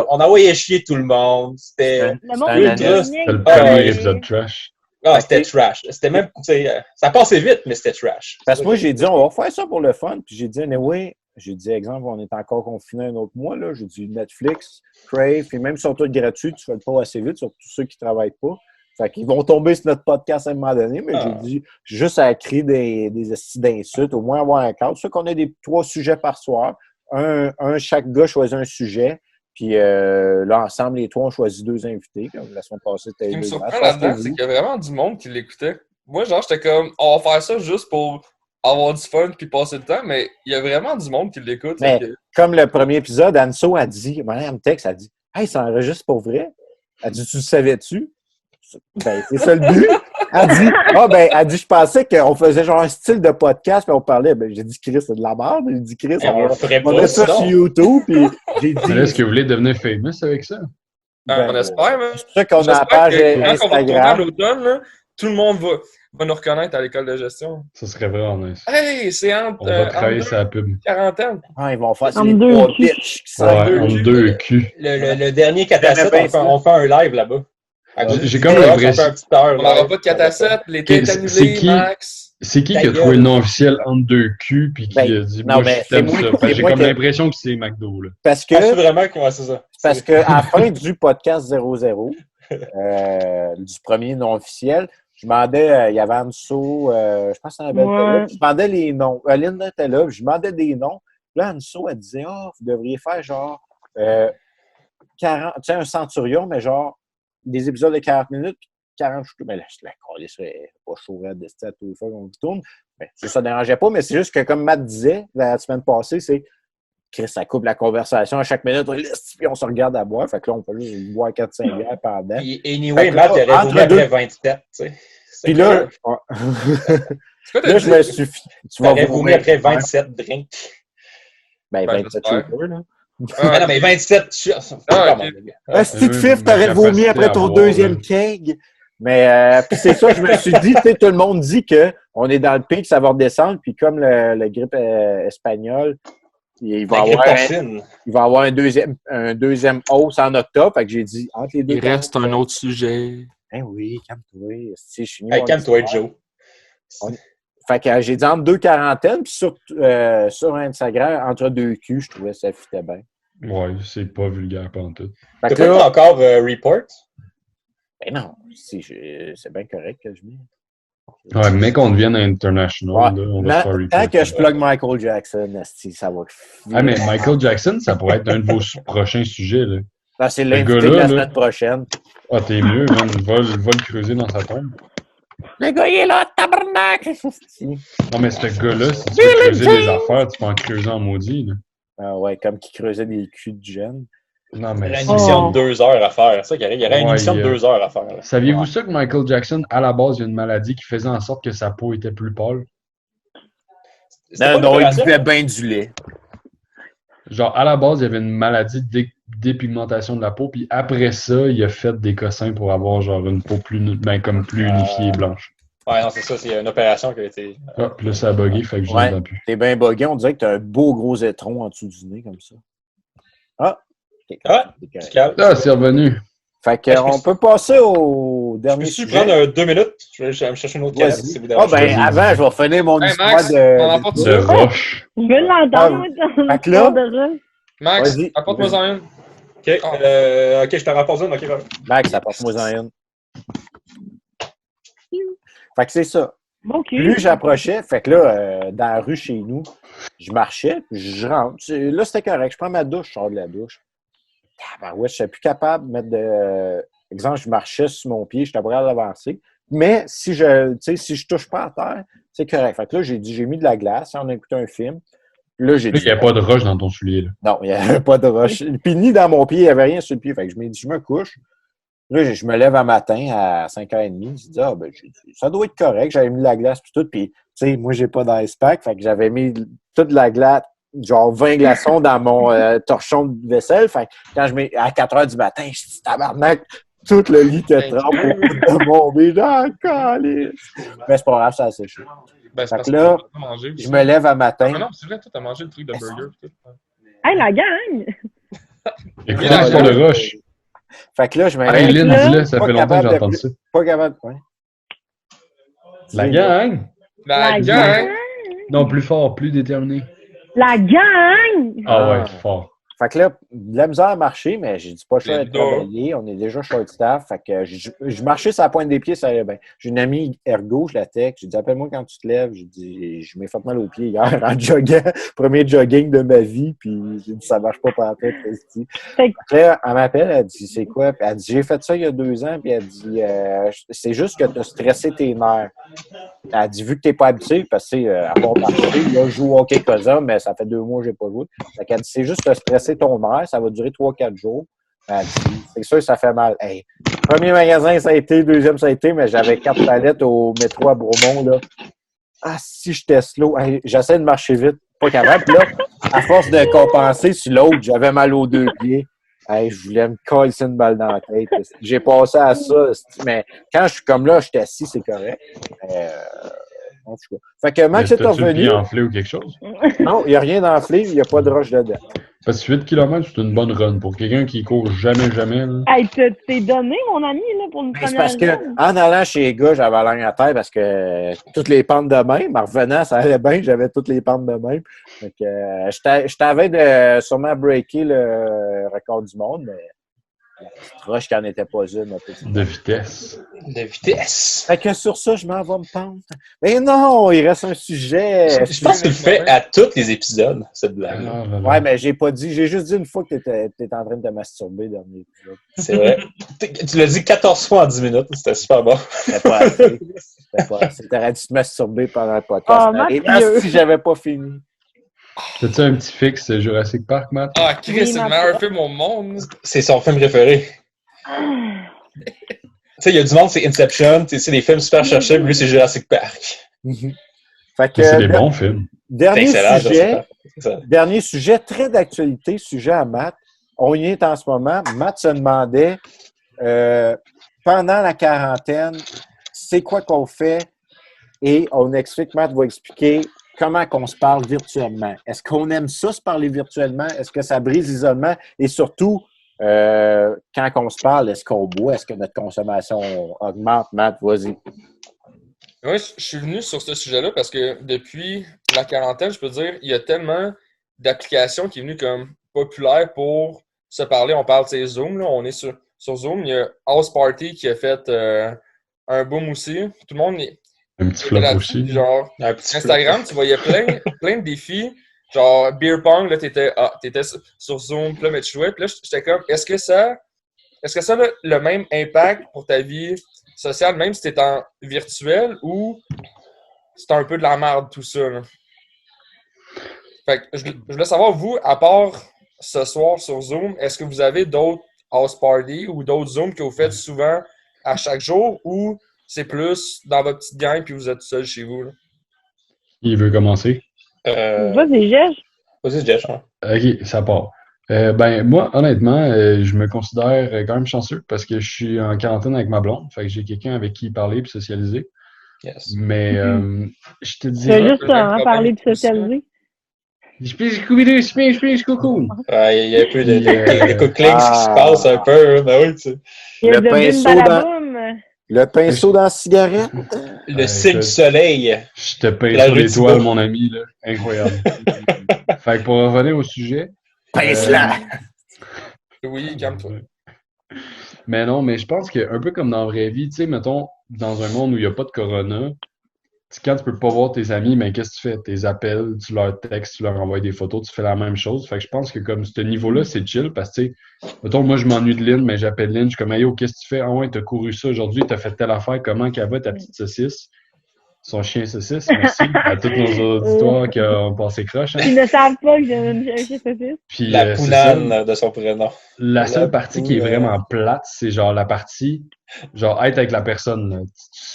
On envoyait chier tout le monde. C'était le premier épisode trash. Ah, c'était trash. C'était même, ça passait vite, mais c'était trash. Parce que moi, j'ai dit, on va faire ça pour le fun. Puis j'ai dit, anyway, exemple, on est encore confiné un autre mois. Là. J'ai dit, Netflix, Crave, puis même sur tout gratuit, tu fais le pas assez vite, surtout ceux qui ne travaillent pas. Fait qu'ils vont tomber sur notre podcast à un moment donné, mais j'ai dit, juste à écrire des d'insultes, au moins avoir un cadre. C'est sûr qu'on a 3 sujets par soir. Chaque gars choisit un sujet. Puis là, ensemble, les 3, on choisit 2 invités. Comme la semaine passée, Ce qui me surprend là-dedans, c'est qu'il y a vraiment du monde qui l'écoutait. Moi, genre, j'étais comme, on va faire ça juste pour avoir du fun puis passer le temps, mais il y a vraiment du monde qui l'écoute. Mais comme le premier épisode, Anso a dit, elle me texte, elle dit, hey, ça enregistre pour vrai? Elle dit, tu le savais-tu? Ben, c'est ça le but. Elle dit, je pensais qu'on faisait genre un style de podcast, puis on parlait. Ben, j'ai dit, Chris, c'est de la merde. J'ai dit, Chris, on met ça sur YouTube. Puis j'ai dit. Est-ce que vous voulez devenir famous avec ça? On espère, mais. C'est sûr qu'on a la page Instagram. Quand on va retourner à l'automne, là, tout le monde va nous reconnaître à l'école de gestion. Ça serait vraiment nice. Hey, c'est on va travailler sur la pub. Quarantaine. Ah, ils vont faire ça. Les 3 bitches. En 2 Q. Le dernier 4-7, on fait un live là-bas. J'ai comme l'impression. On n'aura pas de 4-7, l'été est annulé, Max. C'est qui a trouvé le nom officiel entre 2 Q puis qui a dit moi je t'aime ça? J'ai comme l'impression que c'est McDo. Là. Parce que. C'est vraiment que c'est ça. Parce qu'à la fin du podcast 00, du premier non officiel, je demandais, il y avait Anso, je pense que c'était Annabelle, je demandais les noms. Linda était là, je demandais des noms. Là, Anso, elle disait, vous devriez faire genre 40, tu sais, un centurion, mais genre des épisodes de 40 minutes, puis 40 choucous. Mais là, je la collais, c'est pas chaud à tous les fois qu'on tourne. Mais ça ne dérangeait pas, mais c'est juste que, comme Matt disait la semaine passée, c'est Chris, ça coupe la conversation à chaque minute, puis on se regarde à boire. Fait que là, on peut juste boire 4-5 bières pendant. Et anyway, Matt, il aurait voulu après 27, tu sais. Puis là, là, je me suis. Tu vas voulu après 27 drinks. Ben 27 chauffeurs, là. Ah, non, mais 27, Asti de fif, t'aurais vomi après ton deuxième keg. Mais puis c'est ça, je me suis dit, tu sais, tout le monde dit qu'on est dans le pic, ça va redescendre, puis comme le grippe espagnol, il va avoir un deuxième hausse en octobre. Fait que j'ai dit, entre les deux. Il reste un autre sujet. Ben oui, calme-toi. Calme-toi, Joe. Fait que j'ai dit entre deux quarantaines, puis sur Instagram, entre deux culs, je trouvais que ça fitait bien. Ouais, c'est pas vulgaire pantoute. T'as pas encore report? Ben non, c'est bien correct que je mets. Ouais, mais qu'on devienne international, Ouais. là, on va se faire report. Tant que je plug Michael Jackson, asti, ça va. Ah, mais Michael Jackson, ça pourrait être un de vos prochains sujets, là. Non, c'est l'invité de la semaine prochaine. Ah, t'es mieux, man. Va le creuser dans sa tombe. Le gars, il est là, tabarnak! Non, mais ce gars-là, si tu veux creuser des affaires, tu peux en creuser en maudit, là. Ah ouais, comme qui creusait des culs de jeunes. Non, mais... Il y aurait une émission de 2 heures à faire. Ça, il y aurait une émission de 2 heures à faire. Là. Saviez-vous ça que Michael Jackson, à la base, il y a une maladie qui faisait en sorte que sa peau était plus pâle? Non, il buvait bien du lait. Genre, à la base, il y avait une maladie de dépigmentation de la peau, puis après ça, il a fait des cossins pour avoir genre une peau plus unifiée et blanche. Ouais, non, c'est ça, c'est une opération qui a été... Ah, puis là, ça a bugué, fait que je n'entends plus. T'es bien bugué, on dirait que t'as un beau gros étron en dessous du nez, comme ça. C'est revenu. Fait qu'on peut passer au dernier sujet. Je peux prendre 2 minutes? Je vais me chercher une autre canette. Si avant, je vais finir mon histoire de roche. Je veux l'entendre. Fait que là, Max, apporte-moi-en une. OK, je te rapporte une. OK, Max, apporte-moi-en une. Fait que c'est ça. Okay. Plus j'approchais, fait que là, dans la rue chez nous, je marchais, puis je rentre. Là, c'était correct. Je prends ma douche, je sors de la douche. Ben ouais, je ne suis plus capable de mettre de. Exemple, je marchais sur mon pied, je t'apprends à l'avancer. Mais si je touche pas à terre, c'est correct. Fait que là, j'ai mis de la glace, on a écouté un film. Là, il n'y a pas de roche dans ton soulier. Là. Non, il n'y avait pas de roche. Puis ni dans mon pied, il n'y avait rien sur le pied. Fait que je me dis, je me couche. Là, je me lève un matin à 5h30. Je me dis, ça doit être correct. J'avais mis de la glace puis tout. Puis, tu sais, moi, j'ai pas d'ice pack. Fait que j'avais mis toute la glace, genre 20 glaçons dans mon torchon de vaisselle. Fait que quand à 4h du matin, je dis, tabarnak, tout le lit te trempe de mon bébé. Mais c'est pas grave, ça a séché. Fait que là, je me lève un matin. Ah non, c'est vrai, toi, t'as mangé le truc de burger. Hey, la gang! Écoute l'histoire de roche. Fait que là, je me lève. Hey, Lynn, dis-le, ça fait longtemps que j'ai entendu ça. Pas capable, ouais. La gang! La gang! Non, plus fort, plus déterminé. La gang! Ah ouais, fort. Fait que là, de la misère à marcher, mais j'ai dit pas cher à travailler. On est déjà short staff. Fait que je marchais sur la pointe des pieds, ça allait bien. J'ai une amie ergo, je la texte. J'ai dit, appelle-moi quand tu te lèves. J'ai dit, je m'ai fait mal aux pieds hier en jogging. Premier jogging de ma vie. Puis j'ai dit, ça marche pas par la tête. Fait que là, elle m'appelle, elle dit, c'est quoi? Puis elle dit, j'ai fait ça il y a 2 ans. Puis elle dit, c'est juste que tu as stressé tes nerfs. Elle dit, vu que tu n'es pas habitué, parce que à bon marché, là, je joue au hockey cosa, mais ça fait 2 mois que je n'ai pas joué. Fait qu'elle dit, c'est juste de stresser ton nerf, ça va durer 3-4 jours. Elle dit, c'est sûr que ça fait mal. Hey, premier magasin, ça a été, deuxième, ça a été, mais j'avais 4 palettes au métro à Bromont, là. Ah, si j'étais slow, hey, j'essaie de marcher vite, pas capable. Puis là, à force de compenser sur l'autre, j'avais mal aux 2 pieds. Hey, je voulais me casser une balle dans la tête. J'ai passé à ça. Mais quand je suis comme là, je suis assis, c'est correct. En tout cas. Fait que Max est revenu. T'as-tu enflé ou quelque chose? Non, il n'y a rien d'enflé, il n'y a pas de roche dedans. Parce que 8 km, c'est une bonne run. Pour quelqu'un qui court jamais. Là. Hey, t'es donné, mon ami, là, pour une première run? C'est parce qu'en allant chez les gars, j'avais la langue à terre parce que toutes les pentes de même. En revenant, ça allait bien, j'avais toutes les pentes de même. Fait que je t'avais de sûrement breaker le record du monde, mais la petite roche qui n'en était pas une. De vitesse. Fait que sur ça, je m'en vais me pendre. Mais non, il reste un sujet. Je pense que tu le fais à tous les épisodes, cette blague. Ouais, mais j'ai pas dit. J'ai juste dit une fois que t'étais en train de te masturber dans dernier épisode. C'est vrai. Tu l'as dit 14 fois en 10 minutes. C'était super bon. C'était pas assez. T'aurais dû te masturber pendant le podcast. Oh, si j'avais pas fini. T'as-tu un petit fixe Jurassic Park, Matt? Ah, Chris, c'est le meilleur film au monde. C'est son film préféré. Tu sais, il y a du monde, c'est Inception. C'est des films super cherchés, mais lui, c'est Jurassic Park. Fait que, c'est des bons films. Dernier sujet. Dernier sujet, très d'actualité, sujet à Matt. On y est en ce moment. Matt se demandait, pendant la quarantaine, c'est quoi qu'on fait? Et on explique, Matt va expliquer comment qu'on se parle virtuellement. Est-ce qu'on aime ça, se parler virtuellement? Est-ce que ça brise l'isolement? Et surtout, quand on se parle, est-ce qu'on boit? Est-ce que notre consommation augmente? Matt, vas-y. Oui, je suis venu sur ce sujet-là parce que depuis la quarantaine, je peux dire, il y a tellement d'applications qui sont venues comme populaires pour se parler. On parle, tu sais, Zoom, là, on est sur Zoom. Il y a House Party qui a fait un boom aussi. Tout le monde est Un petit flop aussi. Genre, Instagram, tu voyais plein de défis. Genre, beer pong, là, t'étais sur Zoom, puis là, mais tu jouais. Puis là, j'étais comme, est-ce que ça a le même impact pour ta vie sociale, même si t'es en virtuel, ou c'est un peu de la merde, tout ça, là? Fait que je voulais savoir, vous, à part ce soir sur Zoom, est-ce que vous avez d'autres house parties ou d'autres Zooms que vous faites souvent à chaque jour, ou c'est plus dans votre petite gang puis vous êtes seul chez vous, là? Il veut commencer? Vas-y, Jeff. Vas-y, Jeff. OK, ça part. Ben, moi, honnêtement, je me considère quand même chanceux parce que je suis en quarantaine avec ma blonde. Fait que j'ai quelqu'un avec qui parler et socialiser. Yes. Mais je te dis. C'est juste ça, hein, parler de socialiser. Je pige coucou. Il y a un peu de coups qui se passe un peu. Ben oui, tu sais. Le pinceau dans la cigarette. Le signe du soleil. Je te pince sur les toiles, mon ami, là. Incroyable. Fait que pour revenir au sujet. Pince-la! Oui, calme-toi. Mais non, mais je pense que un peu comme dans la vraie vie, tu sais, mettons, dans un monde où il n'y a pas de corona, quand tu peux pas voir tes amis, mais qu'est-ce que tu fais? Tes appels, tu leur textes, tu leur envoies des photos, tu fais la même chose. Fait que je pense que comme ce niveau-là, c'est chill parce que, tu sais, mettons, moi, je m'ennuie de Lynn, mais j'appelle Lynn, je suis comme, hey, yo, qu'est-ce que tu fais? Ah ouais, t'as couru ça aujourd'hui, t'as fait telle affaire, comment qu'elle va, ta petite saucisse? Son chien saucisse, merci à tous nos auditoires qui ont passé croche. Hein. Ils ne savent pas que j'ai un chien saucisse. Puis, la pounane de son prénom. La seule partie qui est vraiment plate, c'est genre la partie, genre être avec la personne. Là.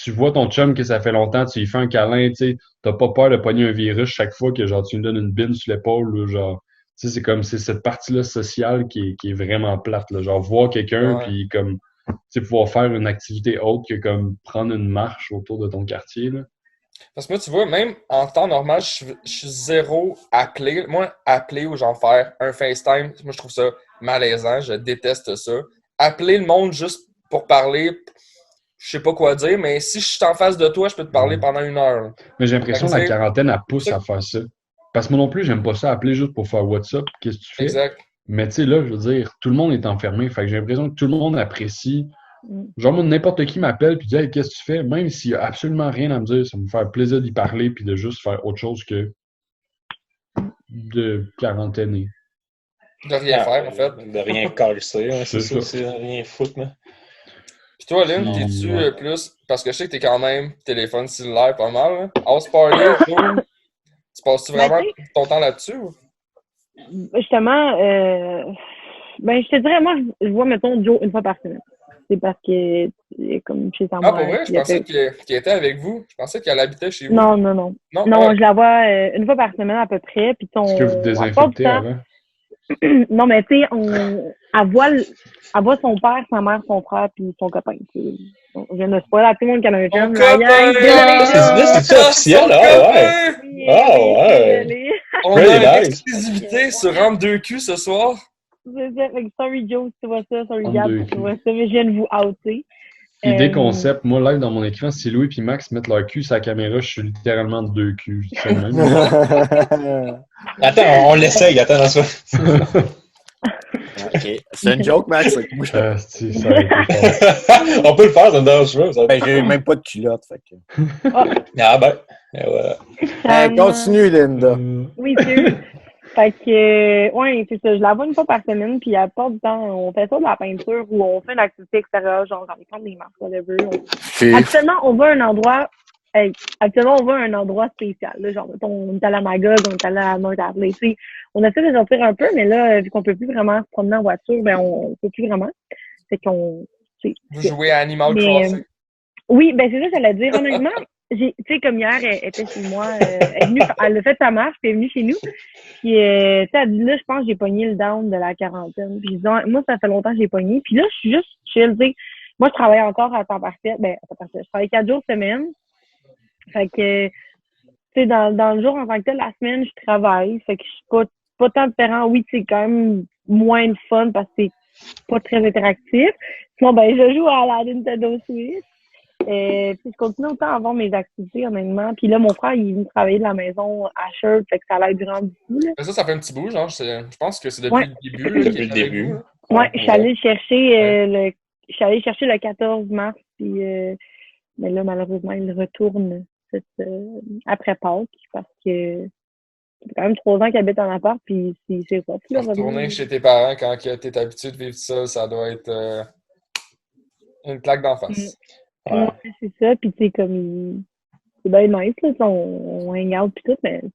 Tu vois ton chum que ça fait longtemps, tu lui fais un câlin, tu sais, t'as pas peur de pogner un virus chaque fois que genre tu lui donnes une bine sur l'épaule, là, genre, tu sais, c'est cette partie-là sociale qui est vraiment plate, là, genre voir quelqu'un puis comme, tu sais, pouvoir faire une activité autre que comme prendre une marche autour de ton quartier, là. Parce que moi, tu vois, même en temps normal, je suis zéro appelé. Moi, appeler ou genre faire un FaceTime, moi, je trouve ça malaisant. Je déteste ça. Appeler le monde juste pour parler, je sais pas quoi dire, mais si je suis en face de toi, je peux te parler pendant 1 heure. Là. Mais j'ai l'impression que la quarantaine, elle pousse à faire ça. Parce que moi non plus, j'aime pas ça, appeler juste pour faire WhatsApp, qu'est-ce que tu fais? Exact. Mais tu sais, là, je veux dire, tout le monde est enfermé. Fait que j'ai l'impression que tout le monde apprécie. Genre, moi, n'importe qui m'appelle puis dit hey, qu'est-ce que tu fais? Même s'il n'y a absolument rien à me dire, ça me fait plaisir d'y parler puis de juste faire autre chose que de quarantainer. De rien faire, en fait. De rien calcer, hein, c'est ça aussi, rien foutre. Là. Puis toi, Lynn, t'es-tu plus... Parce que je sais que t'es quand même téléphone cellulaire pas mal. Hein? House party, tu passes-tu vraiment ton temps là-dessus? Ou? Justement, je te dirais, moi, je vois, mettons, Joe une fois par semaine. C'est parce que, comme chez sa mère. Ah, pour vrai? Je pensais qu'il était avec vous. Je pensais qu'elle habitait chez vous. Non, je la vois une fois par semaine à peu près. Puis est-ce que vous désinfectez avant? Non, mais tu sais, elle voit son père, sa mère, son frère, puis son copain. Je ne sais pas, là, tout le monde qui a un jeune. C'est officiel, là, ouais. Ouais. On a une exclusivité sur Entre deux culs ce soir. Sorry Joe, si tu vois ça, sorry Gab, si tu vois ça, mais je viens de vous outer. Idée concept, moi live dans mon écran, si Louis et Max mettent leur cul sur la caméra, je suis littéralement de 2 culs. Attends, on l'essaye, attends, dans ça. Okay. C'est une joke, Max. Moi, on peut le faire, c'est dangereux. Ben, j'ai même pas de culotte. Fait que... Ah ben, et voilà. Continue, Linda. Oui, sûr. Fait que, c'est ça. Je la vois une fois par semaine, puis à la plupart du temps, on fait ça de la peinture ou on fait une activité extérieure, genre aller prendre des marches, whatever. Actuellement, on va à un endroit spécial. Là, genre, on est allé à Magog, on est allé à North-Adley. On essaie de sortir un peu, mais là, vu qu'on peut plus vraiment se promener en voiture, ben on peut plus vraiment. Fait qu'on... Vous jouez à Animal Crossing? Oui, ben c'est ça, j'allais dire. Honnêtement, tu sais, comme hier, elle était chez moi, elle a fait sa marche, puis elle est venue chez nous. Puis, tu sais, elle dit, là, je pense que j'ai pogné le down de la quarantaine. Puis, je dis, moi, ça fait longtemps que j'ai pogné. Puis là, je suis juste chill, tu sais. Moi, je travaille encore à temps partiel. Ben, à temps partiel. Je travaille 4 jours semaine. Fait que, tu sais, dans le jour en tant que tel, la semaine, je travaille. Fait que je suis pas tant différent. Oui, c'est quand même moins de fun parce que c'est pas très interactif. Sinon, ben, je joue à la Nintendo Switch. Puis je continue autant à avoir mes activités, honnêtement. Puis là, mon frère, il est venu travailler de la maison à Sherbrooke, fait que ça l'aide vraiment beaucoup. Là. Ça fait un petit bout, genre. Je pense que c'est depuis le début. Là, depuis le début. Ouais, je suis allée chercher le 14 mars, puis mais là, malheureusement, il retourne après Pâques, parce que ça fait quand même 3 ans qu'il habite en appart, puis c'est rough. Retourner chez tes parents quand tu es habitué de vivre ça, ça doit être une claque d'en face. Ouais, c'est ça. Puis, tu sais, comme, c'est bien nice, là, on hang out pis tout, mais, tu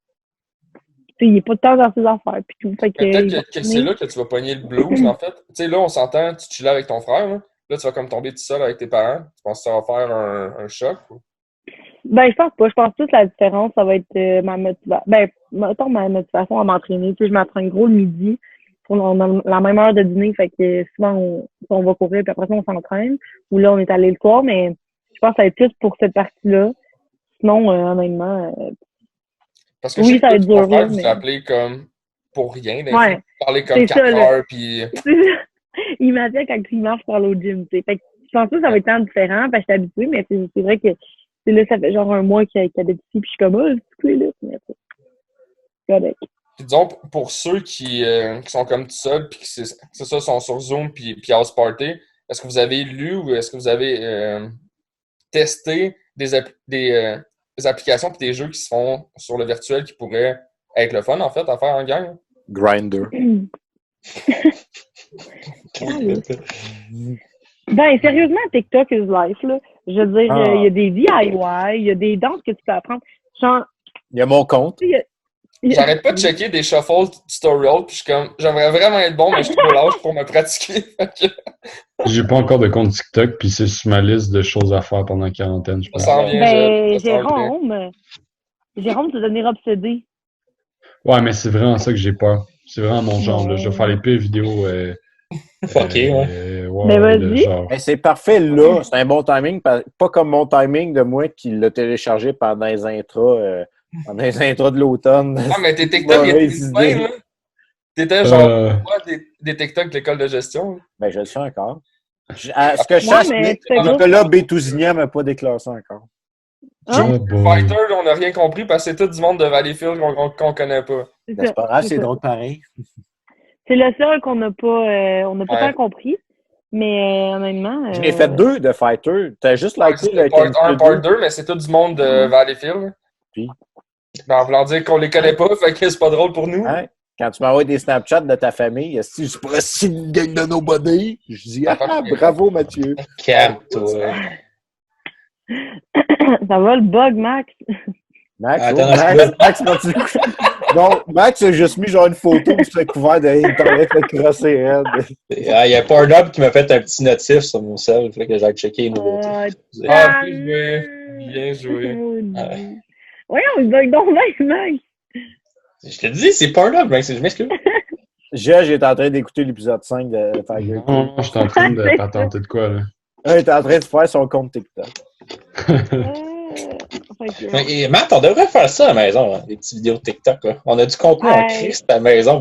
sais, il n'est pas de temps dans ses affaires pis tout. Fait que, peut-être que c'est là que tu vas pogner le blues, en fait. Tu sais, là, on s'entend, tu chilles avec ton frère, là. Là, tu vas comme tomber tout seul avec tes parents. Tu penses que ça va faire un choc? Ou? Ben, je pense pas. Je pense que la différence, ça va être ma motivation. Ben, mettons ma motivation à m'entraîner. Tu sais, je m'entraîne gros le midi pour la même heure de dîner. Fait que souvent, on va courir puis après ça, on s'entraîne. Ou là, on est allé le soir, mais je pense que ça va être plus pour cette partie-là. Sinon, honnêtement, parce que oui, je sais que ton frère vous appelez comme pour rien. Ouais, parler comme 4 heures. Puis... il m'appelle quand il marche par au gym. T'sais. Fait que je pense que ça va être tant différent parce que je suis habituée, mais c'est vrai que là, ça fait genre un mois qu'il habite ici, puis je suis comme, oh, c'est là, mais c'est correct. Puis disons, pour ceux qui sont comme tout seuls, puis qui c'est ça, sont sur Zoom, puis House Party, est-ce que vous avez lu ou est-ce que vous avez testé des applications et des jeux qui se font sur le virtuel qui pourraient être le fun, en fait, à faire en gang? Grindr. Ben, sérieusement, TikTok is life, là. Je veux dire, il y a des DIY, il y a des danses que tu peux apprendre. Genre, il y a mon compte. J'arrête pas de checker des shuffle tutorials, puis je suis comme, j'aimerais vraiment être bon, mais je suis trop lâche pour me pratiquer. J'ai pas encore de compte TikTok, puis c'est sur ma liste de choses à faire pendant la quarantaine, je pense. Jérôme, tu vas devenir obsédé. Ouais, mais c'est vraiment ça que j'ai peur. C'est vraiment mon genre, là. Je vais faire les pires vidéos. Fucké, mais vas-y. Mais c'est parfait là. C'est un bon timing. Pas comme mon timing de moi qui l'a téléchargé pendant les intros de l'automne. Ah, mais tes TikTok étaient bien, là. T'étais genre des TikTok de l'école de gestion. Là. Ben, je le sais encore. Ce que je sache, Nicolas Bétousignan m'a pas déclassé encore. Fighter, on n'a rien compris parce que c'est tout du monde de Valleyfield qu'on connaît pas. C'est pas grave, c'est drôle pareil. C'est le seul qu'on n'a pas tant compris. Mais honnêtement. J'en ai fait 2 de Fighter. T'as juste liké le part 1, part 2, mais c'est tout du monde de Valleyfield. Puis. Ben, en voulant dire qu'on les connaît pas, fait que c'est pas drôle pour nous. Hein? Quand tu m'envoies des Snapchats de ta famille, si je pourrais signer une gang de nobody, je dis bravo Mathieu. Calme-toi. Ça va le bug, Max? Max, non, Max a juste mis genre une photo où c'était couvert d'Internet fait crosser raide. Il y a Pornhub qui m'a fait un petit notif sur mon cell, il fallait que j'aille checker les nouveautés. Bien joué. Ouais, on se bug donc bien, Max. Je te dis, c'est Pornhub, Max, je m'excuse. J'étais en train d'écouter l'épisode 5 de Tiger. Non, je suis en train de patenter de quoi, là. Il était en train de faire son compte TikTok. Et Matt, on devrait faire ça à la maison, hein, des petites vidéos TikTok. Là. On a du contenu en Christ à la maison.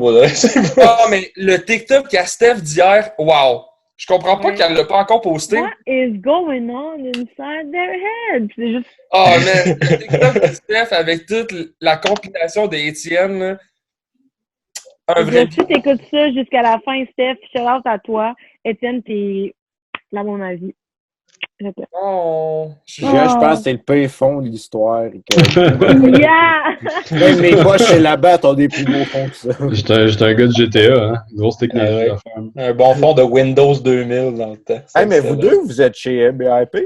Mais le TikTok à Steph d'hier, wow! Je comprends pas qu'elle l'a pas encore posté. What is going on inside their head? C'est juste... mais le TikTok de Steph avec toute la compilation d'Étienne, là. Un vrai... Si t'écoutes ça jusqu'à la fin, Steph, shout-out à toi. Étienne, t'es là, mon avis. Je pense que c'est le pain fond de l'histoire. Même mes poches chez la batte ont des plus beaux fonds que ça. J'étais un gars de GTA, hein? Grosse technologie à faire. Un bon fond de Windows 2000 dans le temps. Mais vous deux, vous êtes chez BIP?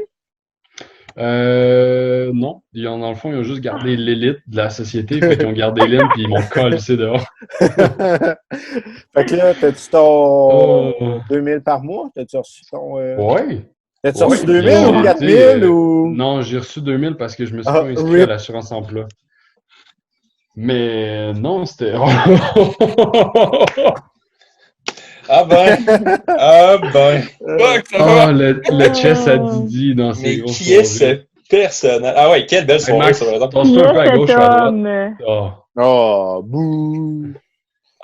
Non. Dans le fond, ils ont juste gardé l'élite de la société, fait qu'ils ont gardé l'île puis ils m'ont collé dehors. Fait que là, t'as-tu ton 2000 par mois? T'as-tu reçu ton... Ouais. T'as-tu reçu 2000 ou 4000 ou... Non, j'ai reçu 2000 parce que je me suis pas inscrit à l'assurance emploi. Mais non, c'était... Ah ben! Le chess à Didi dans ses grosses soirées. Mais qui est ce personnage? Ah ouais, quelle belle soirée, ça, par exemple. Pense-toi un peu à gauche ou à droite. Oh, bouh!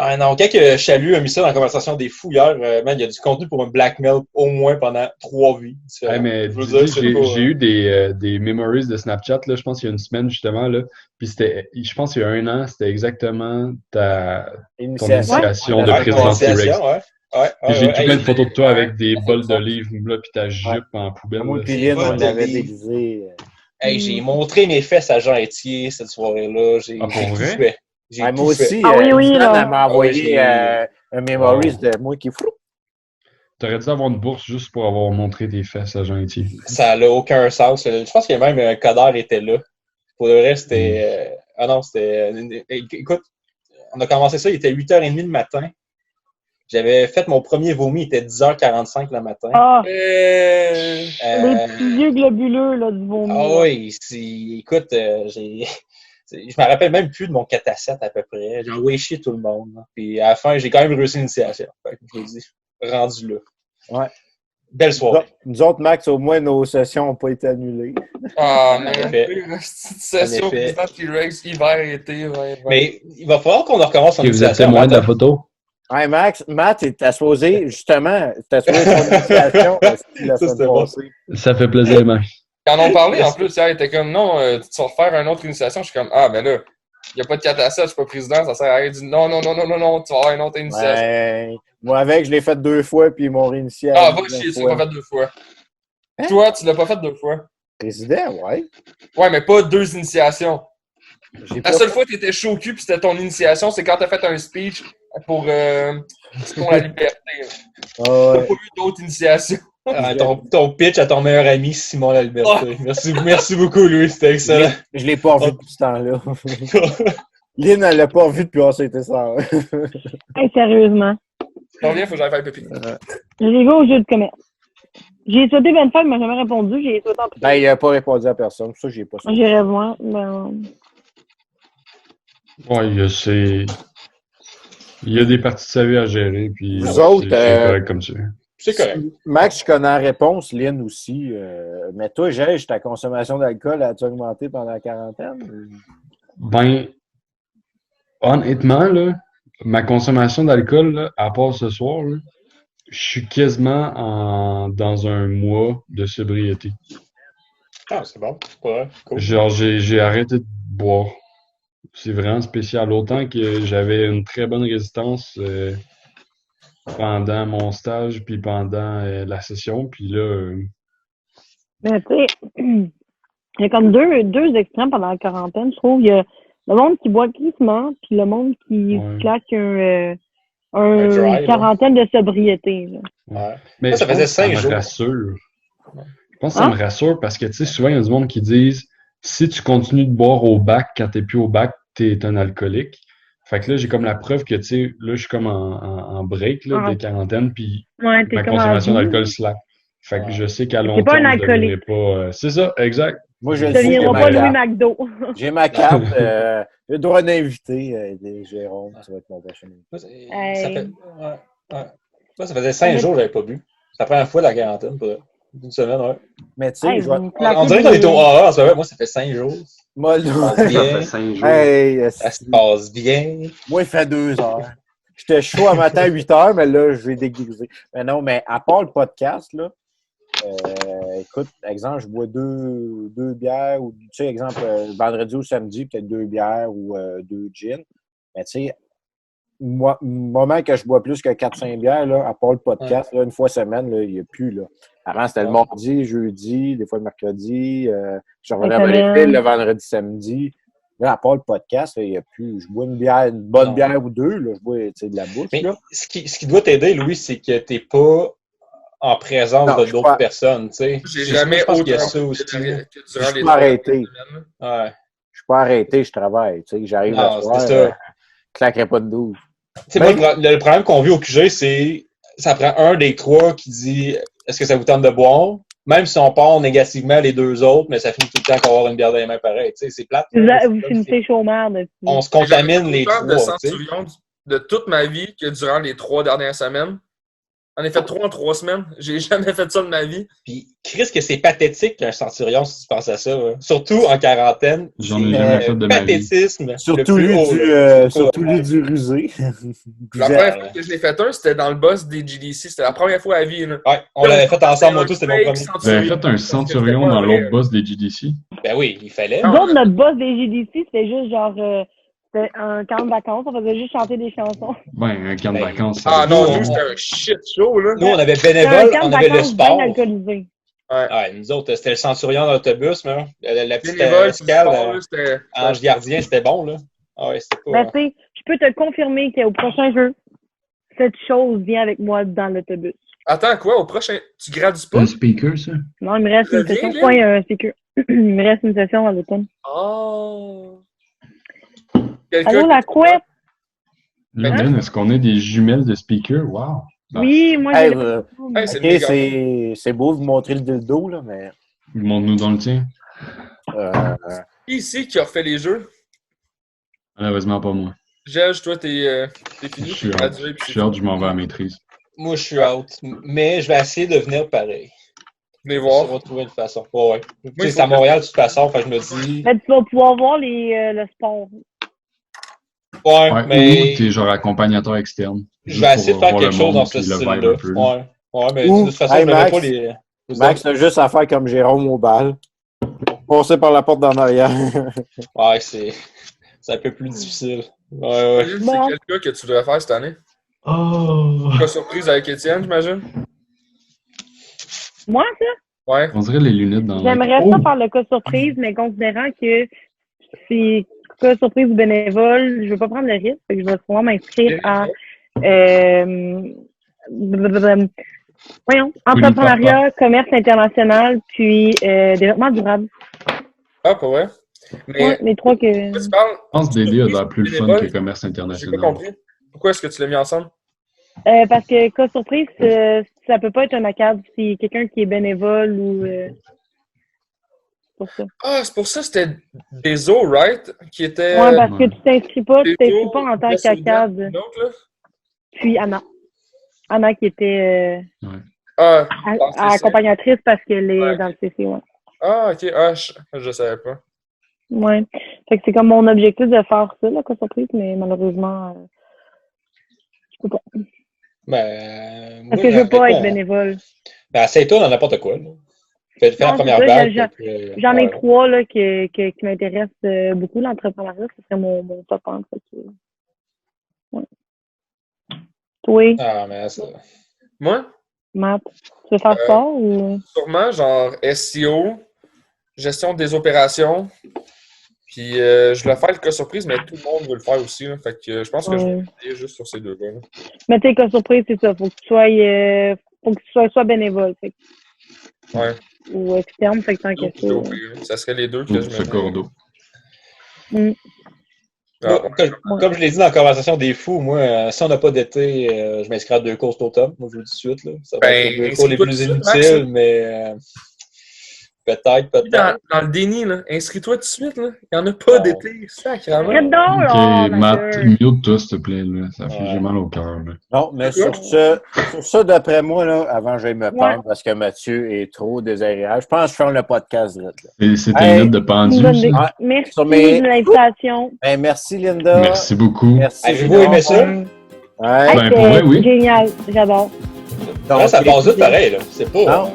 Ah non, quand que Chalut a mis ça dans la conversation des fous hier, man, il y a du contenu pour un blackmail au moins pendant 3 vies. Mais j'ai eu des memories de Snapchat, là, je pense qu'il y a une semaine justement, là, puis je pense qu'il y a 1 an, c'était exactement ton initiation de président T-Rex. J'ai tout plein de photos de toi avec des bols d'olive, là, puis ta jupe en poubelle. Moi, puis on l'avait déguisé. Hey, j'ai montré mes fesses à Jean Etier cette soirée-là. Pour vrai? Moi aussi, oui, elle m'a envoyé un memories de moi qui frou. T'aurais dû avoir une bourse juste pour avoir montré tes fesses à Jean Etier. Ça n'a aucun sens. Je pense que même Coder était là. Pour le reste, c'était... Ah non, c'était... Écoute, on a commencé ça, il était 8h30 le matin. J'avais fait mon premier vomi, il était 10h45 le matin. Les petits yeux globuleux là, du vomi. Ah oui, écoute, je me rappelle même plus de mon 4 à 7 à peu près. J'ai envoyé chier tout le monde. Puis à la fin, j'ai quand même réussi l'initiation. Fait que je vous dis, rendu là. Ouais. Belle soirée. Nous autres, Max, au moins, nos sessions n'ont pas été annulées. Ah, mais une session président T-Rex, hiver, été. Mais il va falloir qu'on recommence en initiation. Vous êtes témoin de la photo? Ouais, Max, Matt, t'as supposé, justement, ton initiation la semaine passée. Ça fait plaisir, Max. Ils en ont parlé, en plus, hier, il était comme, non, tu vas refaire une autre initiation. Je suis comme, ah, ben là, il n'y a pas de 4 à 7, je suis pas président, ça sert à rien. Il dit, non, tu vas avoir une autre initiation. Ouais. Moi, avec, je l'ai fait 2 fois, puis ils m'ont réinitié. Ah, va chier, tu l'as pas fait 2 fois. Hein? Toi, tu l'as pas fait 2 fois. Président, ouais. Ouais, mais pas 2 initiations. La seule fois que tu étais chaud au cul, puis c'était ton initiation, c'est quand tu as fait un speech pour la liberté. T'as pas eu d'autres initiations. Ton pitch à ton meilleur ami, Simon La Liberté. Merci beaucoup, Louis, c'était excellent. Je l'ai pas revu depuis ce temps-là. Lynn, elle l'a pas revu depuis on s'était ça. Hey, sérieusement. T'en viens, faut que j'aille faire pipi. J'ai joué au jeu de commerce. J'ai sauté Ben Fall, il m'a jamais répondu. J'ai sauté en Ben, il n'a pas répondu à personne. Ça, j'ai pas sauté. J'irai voir. Ben... Ouais, il y a des parties de sa vie à gérer, puis vous autres, c'est correct comme ça. C'est correct. Max, je connais la réponse, Lynn aussi. Mais toi, Gège, ta consommation d'alcool a-tu augmenté pendant la quarantaine? Ben, honnêtement, là, ma consommation d'alcool, là, à part ce soir, là, je suis quasiment dans un mois de sobriété. Ah, c'est bon. Ouais, cool. Genre, j'ai arrêté de boire. C'est vraiment spécial. Autant que j'avais une très bonne résistance pendant mon stage puis pendant la session. Puis là... Mais tu sais, il y a comme deux extrêmes pendant la quarantaine. Je trouve il y a le monde qui boit crissement puis le monde qui claque une quarantaine de sobriété. Là. Ouais. Mais ça faisait 5 jours. Ça me rassure. Je pense que ça me rassure parce que tu sais, souvent, il y a du monde qui disent si tu continues de boire au bac quand t'es plus au bac, t'es un alcoolique. Fait que là, j'ai comme la preuve que, tu sais, là, je suis comme en break là, des quarantaines, puis ma consommation d'alcool slack. Fait que je sais qu'à long terme, je ne deviendrai pas... c'est ça, exact. Moi, je ne deviendrai pas Louis McDo. J'ai ma carte. J'ai le droit d'inviter Jérôme. Ça va être mon prochain invité. Ça faisait 5 jours que je n'avais pas bu. C'est la première fois de la quarantaine. Une semaine, ouais. Mais tu sais, on dirait qu'on est au AA en ce moment. Moi, ça fait 5 jours. Moi, ça fait 5 jours. Hey, ça se passe bien. Moi, il fait 2 heures. J'étais chaud à matin à 8 heures, mais là, je vais déguiser. Mais non, mais à part le podcast, là, écoute, exemple, je bois 2 bières, ou tu sais, exemple, vendredi ou samedi, peut-être 2 bières ou 2 gins. Mais tu sais, moment que je bois plus que 4-5 bières, là, à part le podcast, là, une fois semaine, il n'y a plus. Là. Avant, c'était le mardi, jeudi, des fois le mercredi. Je revenais à Valleyfield le vendredi, samedi. Là, à part le podcast, il n'y a plus. Je bois une bonne bière ou 2. Là, je bois de la bouche. Mais là. Ce qui doit t'aider, Louis, c'est que tu n'es pas en présence d'autres personnes. T'sais. J'ai jamais autant ça aussi. Je suis pas arrêté. Je suis pas arrêté, je travaille. J'arrive à soir, je claquerai pas de 12. Moi, le problème qu'on vit au QG, c'est ça prend un des 3 qui dit est-ce que ça vous tente de boire? même si on part négativement les deux autres, mais ça finit tout le temps qu'avoir une bière dans les mains pareil. Tu sais, c'est plate. Vous finissez chômeur depuis. On se contamine les trois. de centurion de toute ma vie que durant les 3 dernières semaines. J'en ai fait 3 en 3 semaines. J'ai jamais fait ça de ma vie. Puis, Chris, que c'est pathétique qu'un centurion, si tu penses à ça. Hein. Surtout en quarantaine. J'en ai jamais fait de ma vie. Pathétisme. Surtout lui du rusé. La première fois que je l'ai fait c'était dans le boss des GDC. C'était la première fois à vie. Là. Ouais, on l'avait fait ensemble, moi, tout, c'était mon premier. Vous avez fait un centurion dans l'autre boss des GDC? Ben oui, il fallait. Nous autres, notre boss des GDC, c'était juste genre... c'était un camp de vacances, on faisait juste chanter des chansons. Ben, un camp de vacances. Ah non, nous, c'était un shit show, là. Nous, on avait bénévole, on avait le sport. Alcoolisé. Ouais, nous autres, c'était le centurion dans l'autobus, là. La petite bénévole, escale, Ange Gardien, c'était bon, là. Ah ouais, c'était pas... Ben, tu sais, je peux te confirmer qu'au prochain jeu, cette chose vient avec moi dans l'autobus. Attends, quoi? Au prochain... Tu gradues pas? Un speaker, ça? Non, il me reste une session. Point un speaker. Il me reste une session à l'automne. Oh! Allô, la couette? Lynn, est-ce qu'on a des jumelles de speaker? Wow! Oui, moi, c'est beau de vous montrer le dildo, là, mais... Montre-nous dans le tien. Qui ici qui a refait les jeux? Malheureusement, pas moi. Gege, toi, t'es fini. Je suis hâte, je m'en vais à maîtrise. Moi, je suis out. Mais je vais essayer de venir pareil. Venez voir. On va trouver une façon. Ouais. Tu sais, c'est à Montréal, de toute façon, fait que je me dis... Mais tu vas pouvoir voir le sport. Ouais, mais... Ou t'es genre accompagnateur externe. Je vais essayer de faire quelque chose dans ce style-là. Ouais, mais de toute façon, je ne verrai pas les... Max, t'as juste à faire comme Jérôme au bal. Passer par la porte d'en arrière. Ouais, c'est un peu plus difficile. Ouais. C'est quel cas que tu devrais faire cette année? Oh! Pas surprise avec Étienne, j'imagine? Moi, ça? Ouais. On dirait les lunettes dans J'aimerais ça faire le cas surprise, mais considérant que c'est cas surprise ou bénévole, je veux pas prendre le risque, fait que je vais souvent m'inscrire à entrepreneuriat, commerce international, puis développement durable. Ah, pas vrai? Mais ouais, les trois que... Tu parles, je pense que DD a l'air plus fun que commerce international. J'ai pas compris. Pourquoi est-ce que tu l'as mis ensemble? Parce que cas surprise, ça peut pas être un accad. C'est quelqu'un qui est bénévole ou... pour ça. Ah, c'est pour ça que c'était des eaux, right? Qui était... Ouais, parce que tu t'inscris pas en tant qu'accad. Puis Anna qui était accompagnatrice parce qu'elle est dans le CC, ouais. Ah, ok. Ah, je savais pas. Ouais. Fait que c'est comme mon objectif de faire ça, la cas surprise, mais malheureusement, je peux pas. Parce que je veux pas être bénévole. Ben, essaye-toi dans n'importe quoi, là. Fais la première vague. J'en ai 3 là, qui m'intéressent beaucoup. L'entrepreneuriat, ce serait mon top 1. Ouais. Toi? Ah, mais ça... Moi? Matt, tu veux faire ça ou? Sûrement, genre SEO, gestion des opérations. Puis je voulais faire le cas surprise, mais tout le monde veut le faire aussi. Là. Fait que je pense que je vais m'aider juste sur ces deux-là. Là. Mais tu sais, cas surprise, c'est ça. Faut que tu sois soit bénévole. Fait que... Ouais. Ou externe, fait que tant qu'à ça. Ça serait les deux que je me cordeau. Comme je l'ai dit dans la conversation des fous, moi, si on n'a pas d'été, je m'inscris à 2 courses d'automne. Moi, je vous dis tout de suite. Là. Ça va être les 2 cours les plus inutiles, mais peut-être. Dans le déni, là, inscris-toi tout de suite. Là. Il n'y en a pas d'été. Sacrément. Ok, Matt, mute-toi, s'il te plaît. Là. Ça fait j'ai mal au cœur. Non, mais sur ça, d'après moi, là, avant que j'aille me pendre, parce que Mathieu est trop désagréable, je pense que je ferme le podcast. Là. C'est une note de pendu. Merci de l'invitation. Merci, Linda. Merci beaucoup. Merci. Avez-vous aimé ça? Ben, pour vrai, oui. Génial, j'adore. Donc, ça passe vite pareil. Là. C'est pas...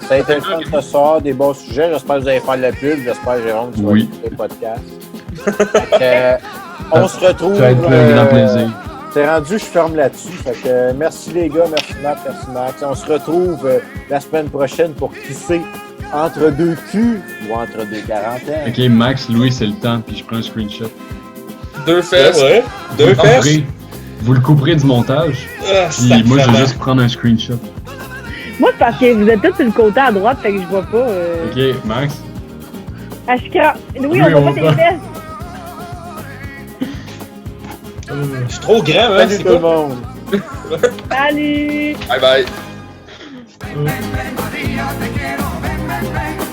Ça a été le fun ce soir, des bons sujets. J'espère que vous allez faire de la pub. J'espère, Jérôme, que tu vas écouter le podcast. On se retrouve. Ça va être un grand plaisir. C'est rendu, je ferme là-dessus. Fait que, merci les gars, merci Matt, merci Max. On se retrouve la semaine prochaine pour kisser entre deux culs ou entre deux quarantaines. Ok, Max, Louis, c'est le temps, puis je prends un screenshot. 2 fesses. Ouais. 2 fesses. Vous le couperez du montage. Puis moi, je vais juste prendre un screenshot. Moi, c'est parce que vous êtes tous sur le côté à droite, fait que je vois pas. Ok, Max. Oui, on voit pas tes fesses. Je suis trop grand, hein? Salut tout le monde. Salut. Bye bye. ven, ven, María, te quiero, ven, ven, ven.